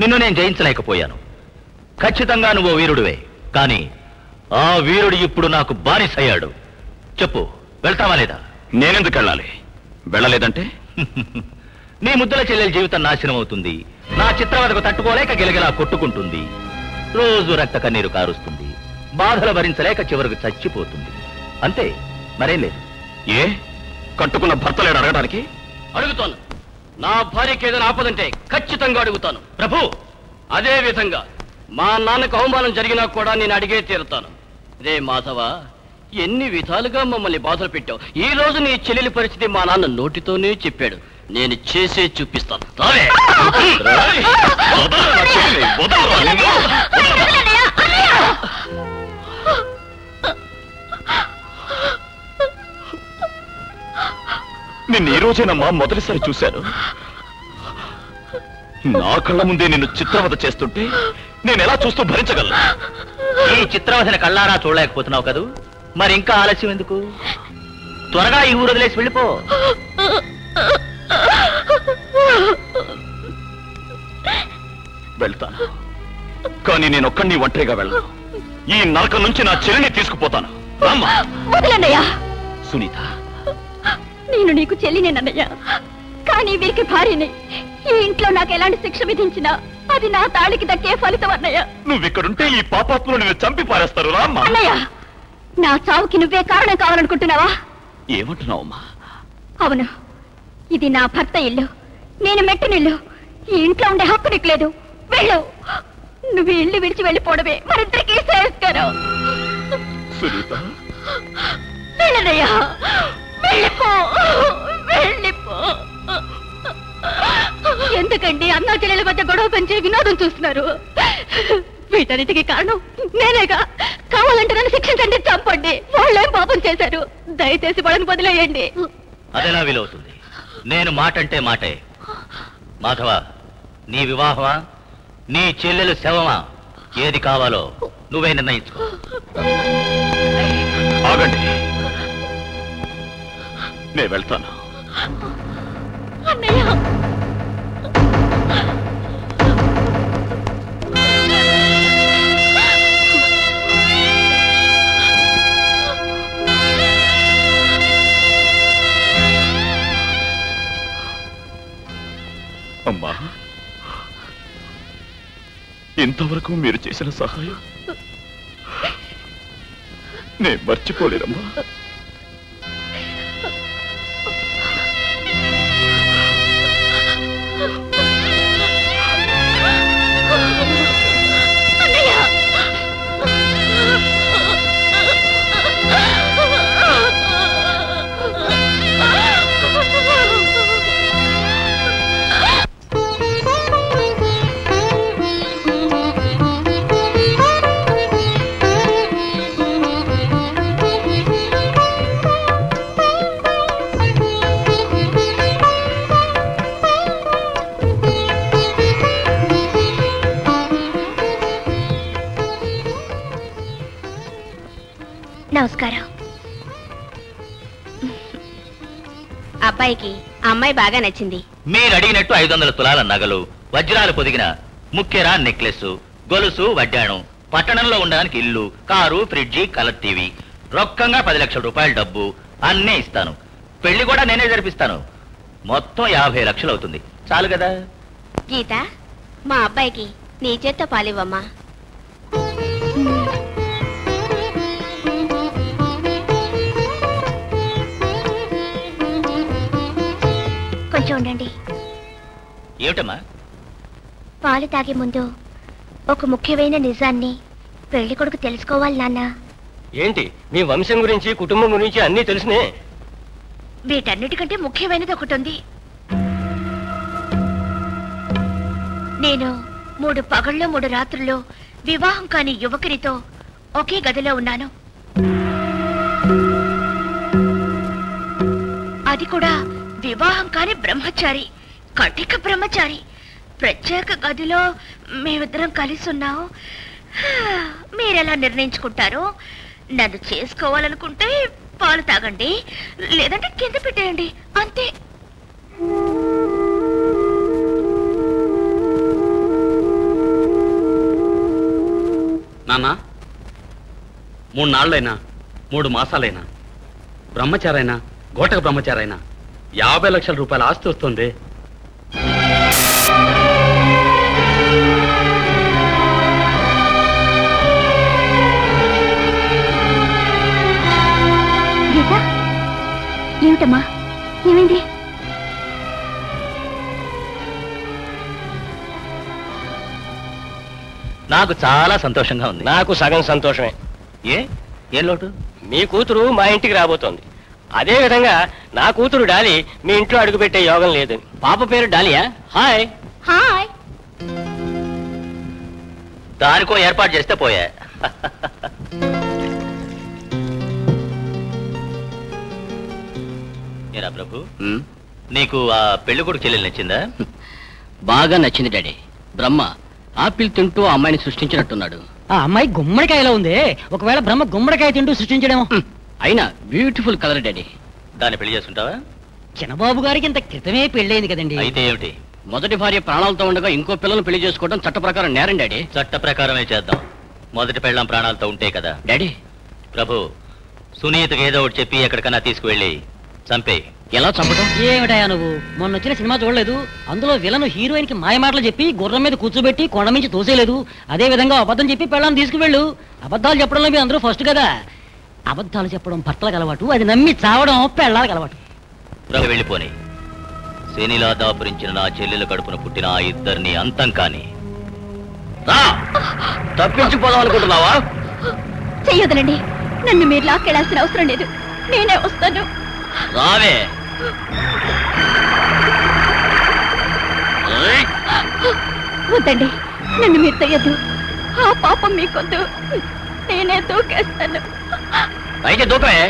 నిన్ను నేను జయించలేకపోయాను. ఖచ్చితంగా నువ్వు వీరుడివే. కానీ ఆ వీరుడు ఇప్పుడు నాకు బానిసయ్యాడు. చెప్పు, వెళ్తావా లేదా? నేనెందుకు వెళ్ళాలి? వెళ్ళలేదంటే నీ ముద్దుల చెల్లెల జీవితం నాశనం అవుతుంది. నా చిత్రవదకు తట్టుకోలేక గిలగిలా కొట్టుకుంటుంది. రోజు రక్త కన్నీరు కారుస్తుంది. బాధలు భరించలేక చివరకు చచ్చిపోతుంది. అంతే, మరేం లేదు. ఏ కట్టుకున్న భర్త లేడు అడగడానికి? అడుగుతాను. నా భార్యకి ఏదైనా ఆపదంటే ఖచ్చితంగా అడుగుతాను ప్రభు. అదే విధంగా మా నాన్నకు అవమానం జరిగినా కూడా నేను అడిగే తీరుతాను. రే మాధవ, ఎన్ని విధాలుగా మమ్మల్ని బాధలు పెట్టావు. ఈ రోజు నీ చెల్లెలి పరిస్థితి మా నాన్న నోటితోనే చెప్పాడు. నేను చేసే చూపిస్తాను. నిన్ను ఈ రోజేనమ్మా మొదటిసారి చూశాను. నా కళ్ళ ముందే నిన్ను చిత్రవద చేస్తుంటే నేను ఎలా చూస్తూ భరించగలను? ఈ చిత్రవదన కళ్ళారా చూడలేకపోతున్నావు కదూ, మరి ఇంకా ఆలస్యం ఎందుకు? త్వరగా ఈ ఊరు వదిలేసి వెళ్ళిపో. వెళ్తాను, కానీ నేను ఒక్కడిని ఒంటరిగా వెళ్ళను. ఈ నరకం నుంచి నా చెల్లిని తీసుకుపోతాను. వదలండయ్యా. సునీత, నేను నీకు చెల్లినేనన్నయ్యా, కానీ వీరికి భార్యని. ఈ ఇంట్లో నాకు ఎలాంటి శిక్ష విధించినా అది నా తాళికి దక్కే ఫలితం అన్నయ్య. నువ్విక్కడుంటే ఈ పాపాత్ములు నిన్ను చంపి పారేస్తారు. రామ్మా. అన్నయ్య, నా చావుకి నువ్వే కారణం కావాలనుకుంటున్నావా? ఏమంటున్నావమ్మా? అవును, ఇది నా భర్త ఇల్లు, నేను మెట్టినిల్లు. ఈ ఇంట్లో ఉండే హక్కు నీకు లేదు. వెళ్ళు. నువ్వు ఇల్లు విడిచి వెళ్ళిపోవడమే మరిద్దరికీ శ్రేయస్కరం. సునీత, వెళ్ళనయ్యా, వెళ్ళిపో, వెళ్ళిపో. ఎందుకండి అన్నా చెల్లెల మధ్య గొడవ పెంచే వినోదం చూస్తున్నారు? వీటన్నిటికీ కారణం నేనేగా. కావాలంటే నన్ను శిక్షించండి, చంపండి. వాళ్ళేం పాపం చేశారు? దయచేసి వాళ్ళని వదిలేయండి. అదెలా వీలవుతుంది? నేను మాటంటే మాటే. మాధవ, నీ వివాహమా, నీ చెల్లెలు శవమా, ఏది కావాలో నువ్వే నిర్ణయించుకో. ఆగండి, నేను వెళ్తాను. అన్నయ్య, అమ్మా, ఇంతవరకు మీరు చేసిన సహాయం నేను మర్చిపోలేదమ్మా. నమస్కారం. అబ్బాయికి అమ్మాయి బాగా నచ్చింది. మీరు అడిగినట్టు 500 తులాల నగలు, వజ్రాలు పొదిగిన ముక్కెర నెక్లెస్, గొలుసు, వడ్డాణం, పట్టణంలో ఉండడానికి ఇల్లు, కారు, ఫ్రిడ్జి, కలర్ టీవీ, రొక్కంగా 10 లక్షల రూపాయల డబ్బు అన్నీ ఇస్తాను. పెళ్లి కూడా నేనే జరిపిస్తాను. మొత్తం 50 లక్షలు అవుతుంది. చాలు కదా? గీత, మా అబ్బాయికి నీ చేత్తో పాలివ్వమ్మా. కొంచెం ఉండండి. ఏమిటమ్మా? పాలు తాగే ముందు ఒక ముఖ్యమైన నిజాన్ని పెళ్లి కొడుకు తెలుసుకోవాలి నాన్న. ఏంటి, మీ వంశం గురించి కుటుంబం గురించి అన్నీ తెలుసునే? వీటన్నిటికంటే ముఖ్యమైనది ఒకటి ఉంది. నేను 3 పగళ్ళు 3 రాత్రుల్లో వివాహం కాని యువకునితో ఒకే గదిలో ఉన్నాను. అది కూడా వివాహం కాని బ్రహ్మచారి, కటిక బ్రహ్మచారి. ప్రత్యేక గదిలో మేమిద్దరం కలిసి ఉన్నాం. మీరెలా నిర్ణయించుకుంటారో? నన్ను చేసుకోవాలనుకుంటే పాలు తాగండి, లేదంటే కింద పెట్టేయండి, అంతే. నాన్న, 3 నాళ్ళైనా 3 మాసాలైనా బ్రహ్మచారైనా గోటక బ్రహ్మచారైనా 50 లక్షల రూపాయల ఆస్తి వస్తుంది. ఏమిటమ్మా, ఏమైంది? నాకు చాలా సంతోషంగా ఉంది. నాకు సగం సంతోషమే. ఏం లోటు? మీ కూతురు మా ఇంటికి రాబోతోంది. అదే విధంగా నా కూతురు డాలి మీ ఇంట్లో అడుగుపెట్టే యోగం లేదు. పాప పేరు డాలియా? హాయ్. హాయ్. దానికో ఏర్పాటు చేస్తే పోయా. ఏరా ప్రభు, నీకు ఆ పెళ్లి కొడుకు చెల్లెలు నచ్చిందా? బాగా నచ్చింది డాడీ. బ్రహ్మ ఆపిల్ తింటూ ఆ అమ్మాయిని సృష్టించినట్టున్నాడు. ఆ అమ్మాయి గుమ్మడికాయలో ఉంది. ఒకవేళ బ్రహ్మ గుమ్మడికాయ తింటూ సృష్టించడేమో. అయినా బ్యూటిఫుల్ కలర్ డాడీ. దాన్ని పెళ్లి చేసుకుంటావా? చిన్నబాబు గారికి ఇంత క్రితమే పెళ్ళైంది కదండి. అయితే ఏమిటి? మొదటి భార్య ప్రాణాలతో ఉండగా ఇంకో పిల్లలు పెళ్లి చేసుకోవడం చట్ట ప్రకారం నేరం డాడీ. చట్ట ప్రకారమే చేద్దాం. మొదటి పెళ్ళాం ప్రాణాలతో ఉంటే కదా. డాడీ ప్రభు, సునీతకి ఏదో ఒకటి చెప్పి ఎక్కడికన్నా తీసుకువెళ్ళి చంపే. ఎలా చంపడం? ఏమిటాయా నువ్వు మొన్న వచ్చిన సినిమా చూడలేదు? అందులో విలను హీరోయిన్ కి మాయమాటలు చెప్పి గుర్రం మీద కూర్చోబెట్టి కొండ మించి తోసేయలేదు? అదే విధంగా అబద్ధం చెప్పి పెళ్ళాన్ని తీసుకువెళ్ళు. అబద్ధాలు చెప్పడంలో మీరు అందరూ ఫస్ట్ కదా. అబద్ధాలు చెప్పడం భర్తలకు అలవాటు, అది నమ్మి చావడం పెళ్ళాలకు అలవాటు. ప్రభు వెళ్ళిపోని. శనిలా దాపురించిన నా చెల్లెల కడుపున పుట్టిన ఆ ఇద్దరిని అంతం కాని. తప్పించిపోదాం అనుకుంటున్నావా? చెయ్యొదలండి, నన్ను మీరు లాక్కెళ్లాల్సిన అవసరం లేదు. నేనే వస్తాను. రావే. వద్దండి, నన్ను మీరు తొయ్యద్దు. ఆ పాపం మీకొద్దు. నేనే దూకేస్తాను. అయితే దూకమే.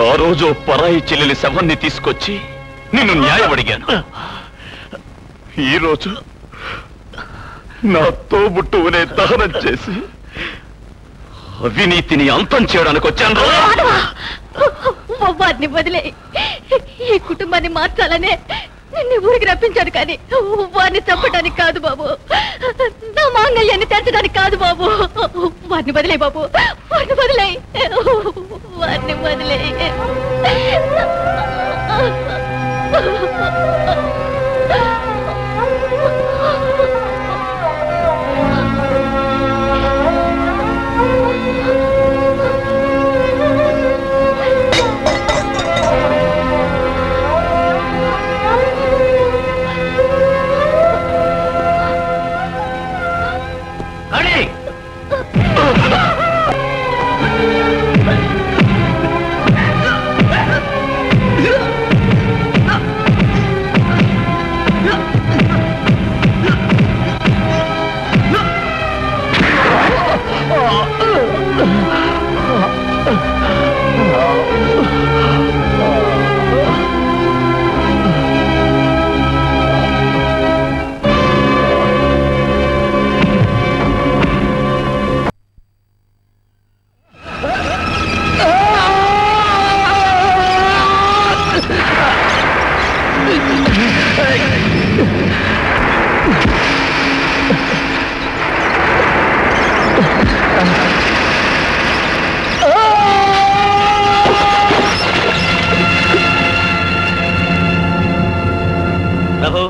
ఆ రోజు పరాయి చెల్లెలి శవాన్ని తీసుకొచ్చి నిన్ను న్యాయం అడిగాను. ఈ రోజు నా తోబుట్టువునే దహనం చేసి అవినీతిని అంతం చేయడానికి వచ్చాను. వారిని వదిలే ఈ కుటుంబాన్ని మార్చాలనే నిన్ను ఊరికి రప్పించాడు, కానీ వారిని చంపడానికి కాదు బాబు. నా మాంగళ్యాన్ని తెరచడానికి కాదు బాబు. వారిని వదిలే బాబు, వారిని వదిలే, వారిని వదిలే.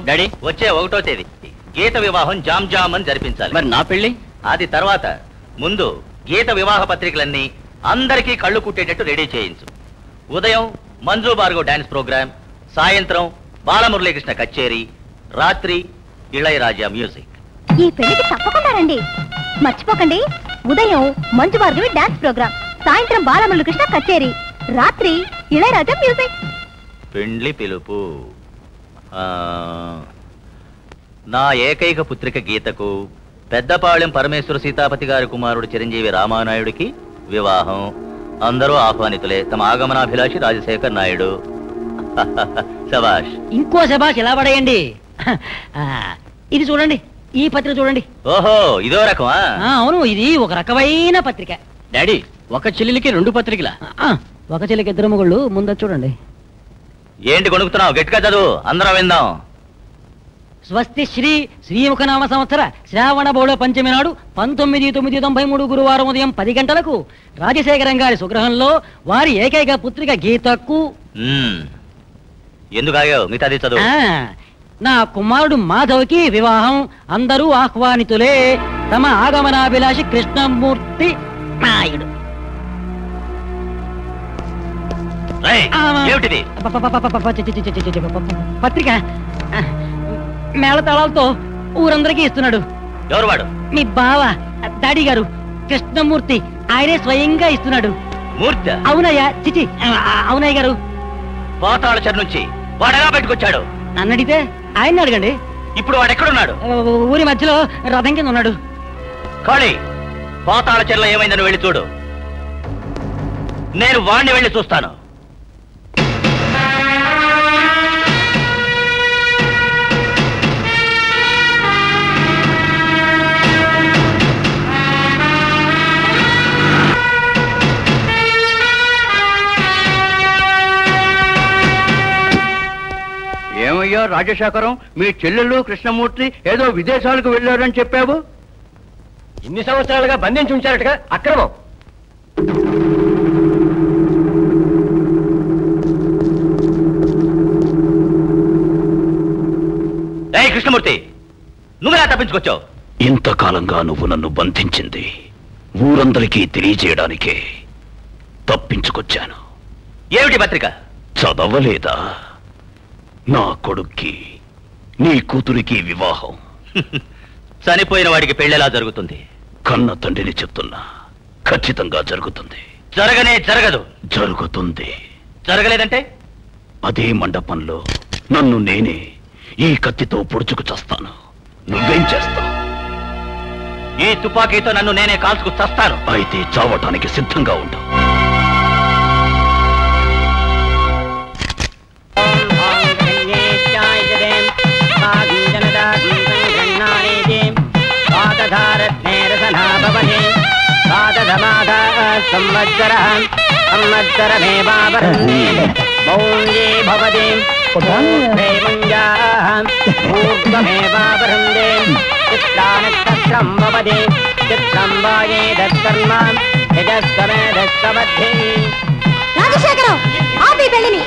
డాడీ వచ్చే 1వ తేదీ గీత వివాహం జామ్ జామ్ అని జరిపించాలి. మరి నా పెళ్లి? అది తర్వాత. ముందు గీత వివాహ పత్రికలన్నీ అందరికీ కళ్ళు కుట్టేటట్టు రెడీ చేయించు. ఉదయం మంజు భార్గవ్ డాన్స్ ప్రోగ్రామ్, సాయంత్రం బాలమురళీకృష్ణ కచేరీ, రాత్రి ఇళయరాజా మ్యూజిక్. ఈ పెళ్లికి తప్పకుండా రండి. మర్చిపోకండి, ఉదయం మంజు భార్గవి డాన్స్ ప్రోగ్రామ్, సాయంత్రం బాలమురళీకృష్ణ కచేరీ, రాత్రి ఇళయరాజా మ్యూజిక్. పెండ్లి పిలుపు. నా ఏకైక పుత్రిక గీతకు పెద్దపాళెం పరమేశ్వర సీతాపతి గారి కుమారుడు చిరంజీవి రామానాయుడికి వివాహం. అందరూ ఆహ్వానితులే. తమ ఆగమనాభిలాషి రాజశేఖర్ నాయుడు. శబాష్. ఇంకో శబాష్ ఎలా పడేయండి. ఇది చూడండి, ఈ పత్రిక చూడండి. ఓహో, ఇదో రకమా? అవును, ఇది ఒక రకమైన పత్రిక. డాడీ, ఒక చెల్లెలికి 2 పత్రికలా? ఒక చెల్లికి 2 మొగుళ్ళు. ముందు చూడండి. ఏంటి కొనుక్కుతున్నావు? గట్టిగా చదువు, అందరం విందాం. స్వస్తి శ్రీ శ్రీముఖనామ సంవత్సర శ్రావణ బహుళ పంచమి నాడు 19/9/93 గురువారం ఉదయం 10 గంటలకు రాజశేఖరం గారి సుగ్రహంలో వారి ఏకైక పుత్రిక గీతకు. ఎందుకాయో మిగతాది చదువు. నా కుమారుడు మాధవ్కి వివాహం. అందరూ ఆహ్వానితులే. తమ ఆగమనాభిలాషి కృష్ణమూర్తి నాయుడు. పత్రిక మేళతాళాలతో ఊరందరికీ ఇస్తున్నాడు. ఎవరు వాడు? మీ బావ డాడీ గారు కృష్ణమూర్తి. ఆయనే స్వయంగా ఇస్తున్నాడు. మూర్తి? అవునయ్యా. చిచి, అవునయ్య గారు. పాతాళ చెరు నుంచి వాడు ఎలా బయటకొచ్చాడు? నన్ను అడిగితే ఆయన్ని అడగండి. ఇప్పుడు వాడు ఎక్కడున్నాడు? ఊరి మధ్యలో రథం కింద ఉన్నాడు. ఖాళీ. పాతాళ చెరులో ఏమైందని వెళ్ళి చూడు. నేను వాణ్ణి వెళ్ళి చూస్తాను. ఏమయ్యా రాజశేఖరం, మీ చెల్లెళ్ళు కృష్ణమూర్తి ఏదో విదేశాలకు వెళ్ళారని చెప్పావు. ఇన్ని సంవత్సరాలుగా బంధించి ఉంచారటగా. అక్రమం. కృష్ణమూర్తి, నువ్వెలా తప్పించుకొచ్చావు? ఇంతకాలంగా నువ్వు నన్ను బంధించింది ఊరందరికీ తెలియజేయడానికే తప్పించుకొచ్చాను. ఏమిటి పత్రిక? చదవలేదా? నా కొడుక్కి నీ కూతురికి వివాహం. చనిపోయిన వాడికి పెళ్ళెలా జరుగుతుంది? కన్న తండ్రిని చెప్తున్నా, ఖచ్చితంగా జరుగుతుంది. జరగనే జరగదు. జరుగుతుంది. జరగలేదంటే? అదే మండపంలో నన్ను నేనే ఈ కత్తితో పొడుచుకు చేస్తాను. నువ్వేం చేస్తావు? ఈ తుపాకీతో నన్ను నేనే కాల్చుకు చస్తాను. అయితే చావటానికి సిద్ధంగా ఉంటావు. రాజశేఖరం, ఆపి పెళ్లిని.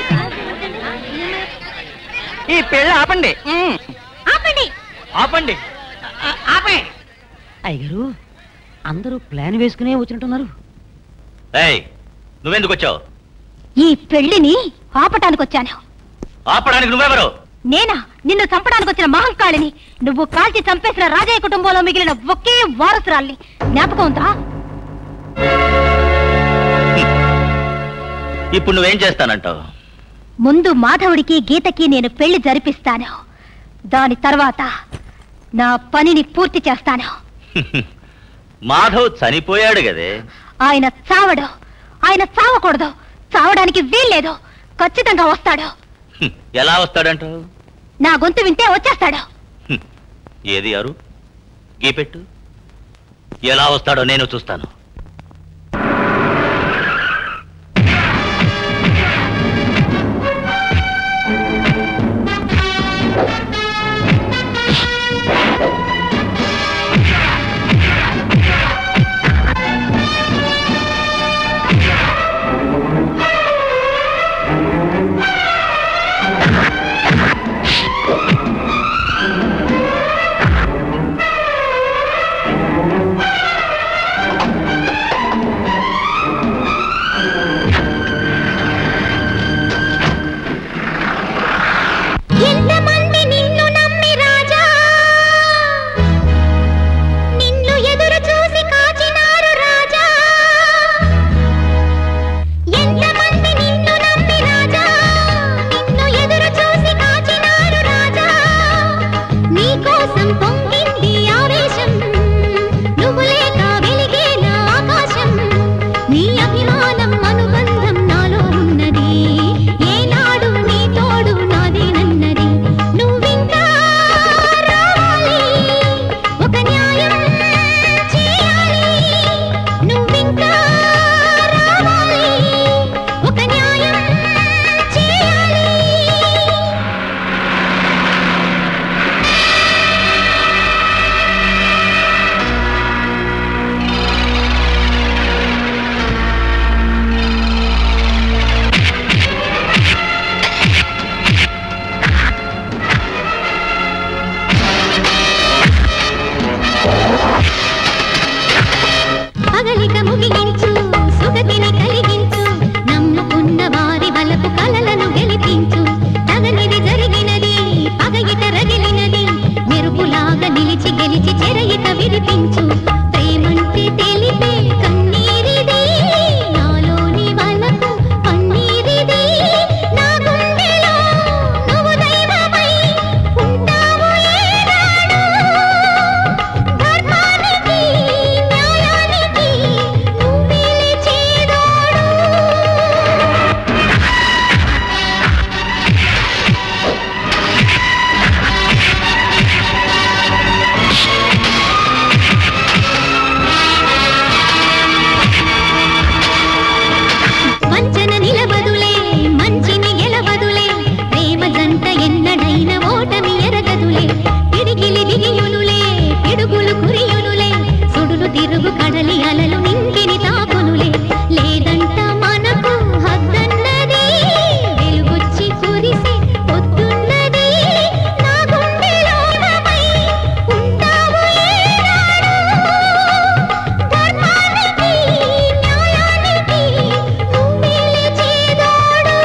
ఈ పెళ్లి ఆపండి. ఆపండి. ఆపండి. ఆపే. అయ్యగారు, అందరూ ప్లాన్ వేసుకునే వచ్చినట్టున్నారు. నువ్వెందుకు వచ్చావు? ఈ పెళ్లిని ఆపటానికి వచ్చాను. ఆపడానికి నువ్వెవరు? నేనా? నిన్ను చంపడానికి వచ్చిన మహంకాళిని. నువ్వు కాల్చి చంపేసిన రాజయ్య కుటుంబంలో మిగిలిన ఒకే వారసురాల్ని. జ్ఞాపకం ఉందా? ఇప్పుడు నువ్వేం చేస్తానంటావు? ముందు మాధవుడికి గీతకి నేను పెళ్లి జరిపిస్తాను. దాని తర్వాత నా పనిని పూర్తి చేస్తాను. మాధవ్ చనిపోయాడు గదే. ఆయన చావడు. ఆయన చావకూడదు. చావడానికి వీల్లేదు. ఖచ్చితంగా వస్తాడు. ఎలా వస్తాడంటావు? నా గొంతు వింటే వచ్చేస్తాడు. ఏది అరు గీపెట్టు. ఎలా వస్తాడో నేను చూస్తాను. నిలిచి గెలిచి చెరయిక విడిపించు ప్రేమంటే తెలిపే కన్నీరిది నాలోని వలకు పన్నీరిది నా గుండెలో నువ్వు దైవమై ఉంటావు ఏనాడు ధర్మానికి న్యాయానికి నువ్వే చేదోడు వంచన నిలబదులే మంచిని గెలవదులే ప్రేమ జంట ఎన్నడైన ఓటమి ఎరగదులే పిడికిలి బిగియునులే పిడుగులు కురియునులే సుడులు తిరుగు కడలి అలలు నింగిని తాకునులే లేదంట మనకు హద్దన్నది వెలుగొచ్చి కురిసే పొద్దున్నది నా గుండెలోనమై ఉంటావు ఏనాడు ధర్మానికి న్యాయానికి నువ్వే చేదోడు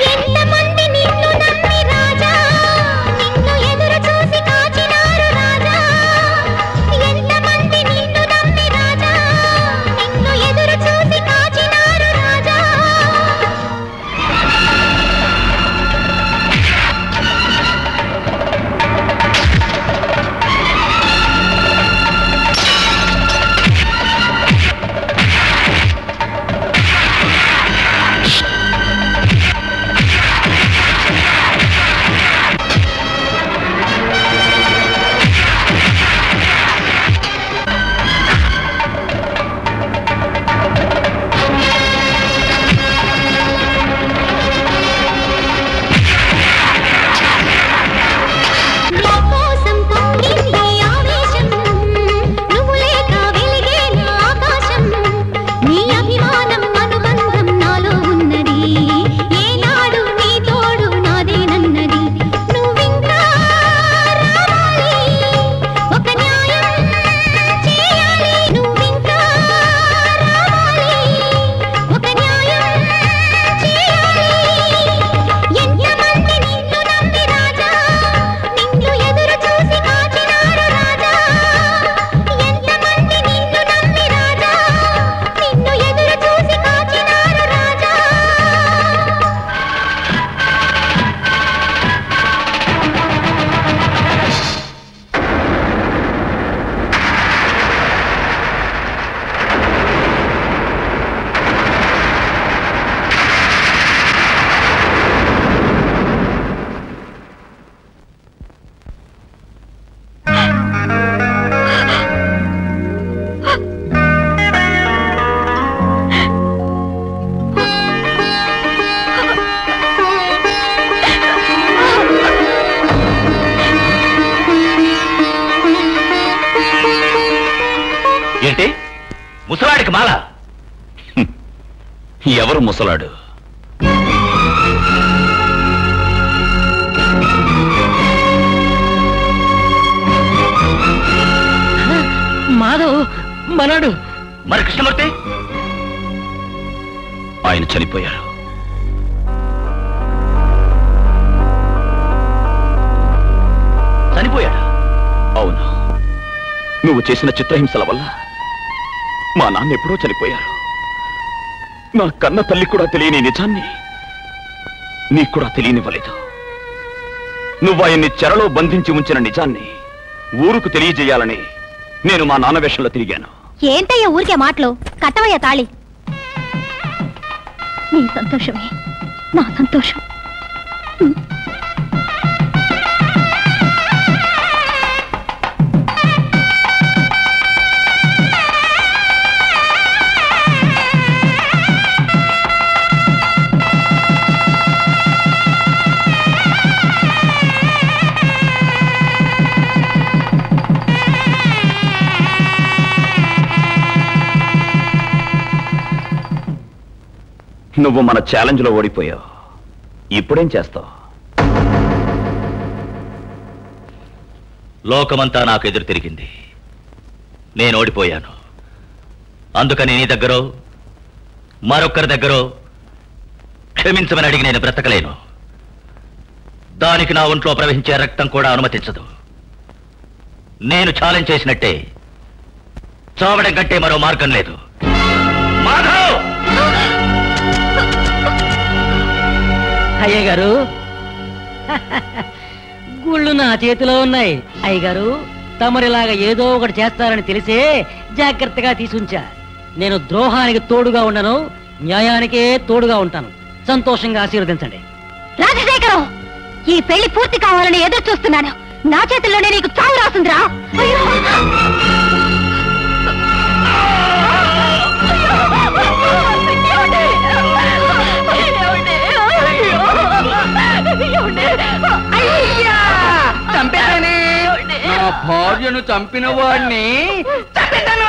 ఎంతమంది నిన్ను నమ్మి రాజా నిన్ను ఎదురు చూసి కాచినారు రాజా ఎంతమంది నిన్ను నమ్మి రాజా నిన్ను ఎదురు చూసి కాచినారు రాజా నీ కోసం పొంగింది ఆవేశం నువ్వు లేక వెలిగే నా ఆకాశం నీ అభిమానం అనుబంధం నాలో ఉన్నది ఏనాడు నీ తోడు నాదేనన్నది నువ్వింకా రావాలి ఒక న్యాయం చేయాలి నువ్వింకా రావాలి ఒక న్యాయం చేయాలి ఎంతమంది నిన్ను నమ్మి రాజా నిన్ను ఎదురు చూసి కాచినారు రాజా ఎంతమంది నిన్ను నమ్మి రాజా నిన్ను ఎదురు చూసి కాచినారు రాజా ఏంటి ముసలాడికి మాల ఎవరు ముసలాడు? మాధవ్ మనడు మరి కృష్ణమూర్తి ఆయన చనిపోయారు. చనిపోయాడా? అవును, నువ్వు చేసిన చిత్రహింసల వల్ల మా నాన్న ఎప్పుడో చనిపోయారు. నా కన్న తల్లి కూడా తెలియని నిజాన్ని నీకు కూడా తెలియనివ్వలేదు. నువ్వు ఆయన్ని చెరలో బంధించి ఉంచిన నిజాన్ని ఊరుకు తెలియజేయాలని నేను మా నాన్న వేషంలో తిరిగాను. ఏంటయ్యా ఊరికే మాటలు? కట్టవయ్యా తాళి. నీ సంతోషమే నా సంతోషం. నువ్వు మన ఛాలెంజ్ లో ఓడిపోయావు. ఇప్పుడేం చేస్తావు? లోకమంతా నాకు ఎదురు తిరిగింది. నేను ఓడిపోయాను. అందుకని నీ దగ్గర మరొక్కరి దగ్గర క్షమించమని అడిగి నేను బ్రతకలేను. దానికి నా ఒంట్లో ప్రవహించే రక్తం కూడా అనుమతించదు. నేను ఛాలెంజ్ చేసినట్టే చావడం కంటే మరో మార్గం లేదు. మాధవ్! అయ్యగారు, గుళ్ళు నా చేతిలో ఉన్నాయి. అయ్యగారు, తమరిలాగా ఏదో ఒకటి చేస్తారని తెలిసే జాగ్రత్తగా తీసుంచా. నేను ద్రోహానికి తోడుగా ఉండను, న్యాయానికే తోడుగా ఉంటాను. సంతోషంగా ఆశీర్వదించండి. రాజశేఖరం, ఈ పెళ్లి పూర్తి కావాలని ఎదురు చూస్తున్నాను. నా చేతుల్లోనే నీకు చావు రాస్తుందిరా. చంపేశానే. నా భార్యను చంపిన వాడిని చంపేశాను.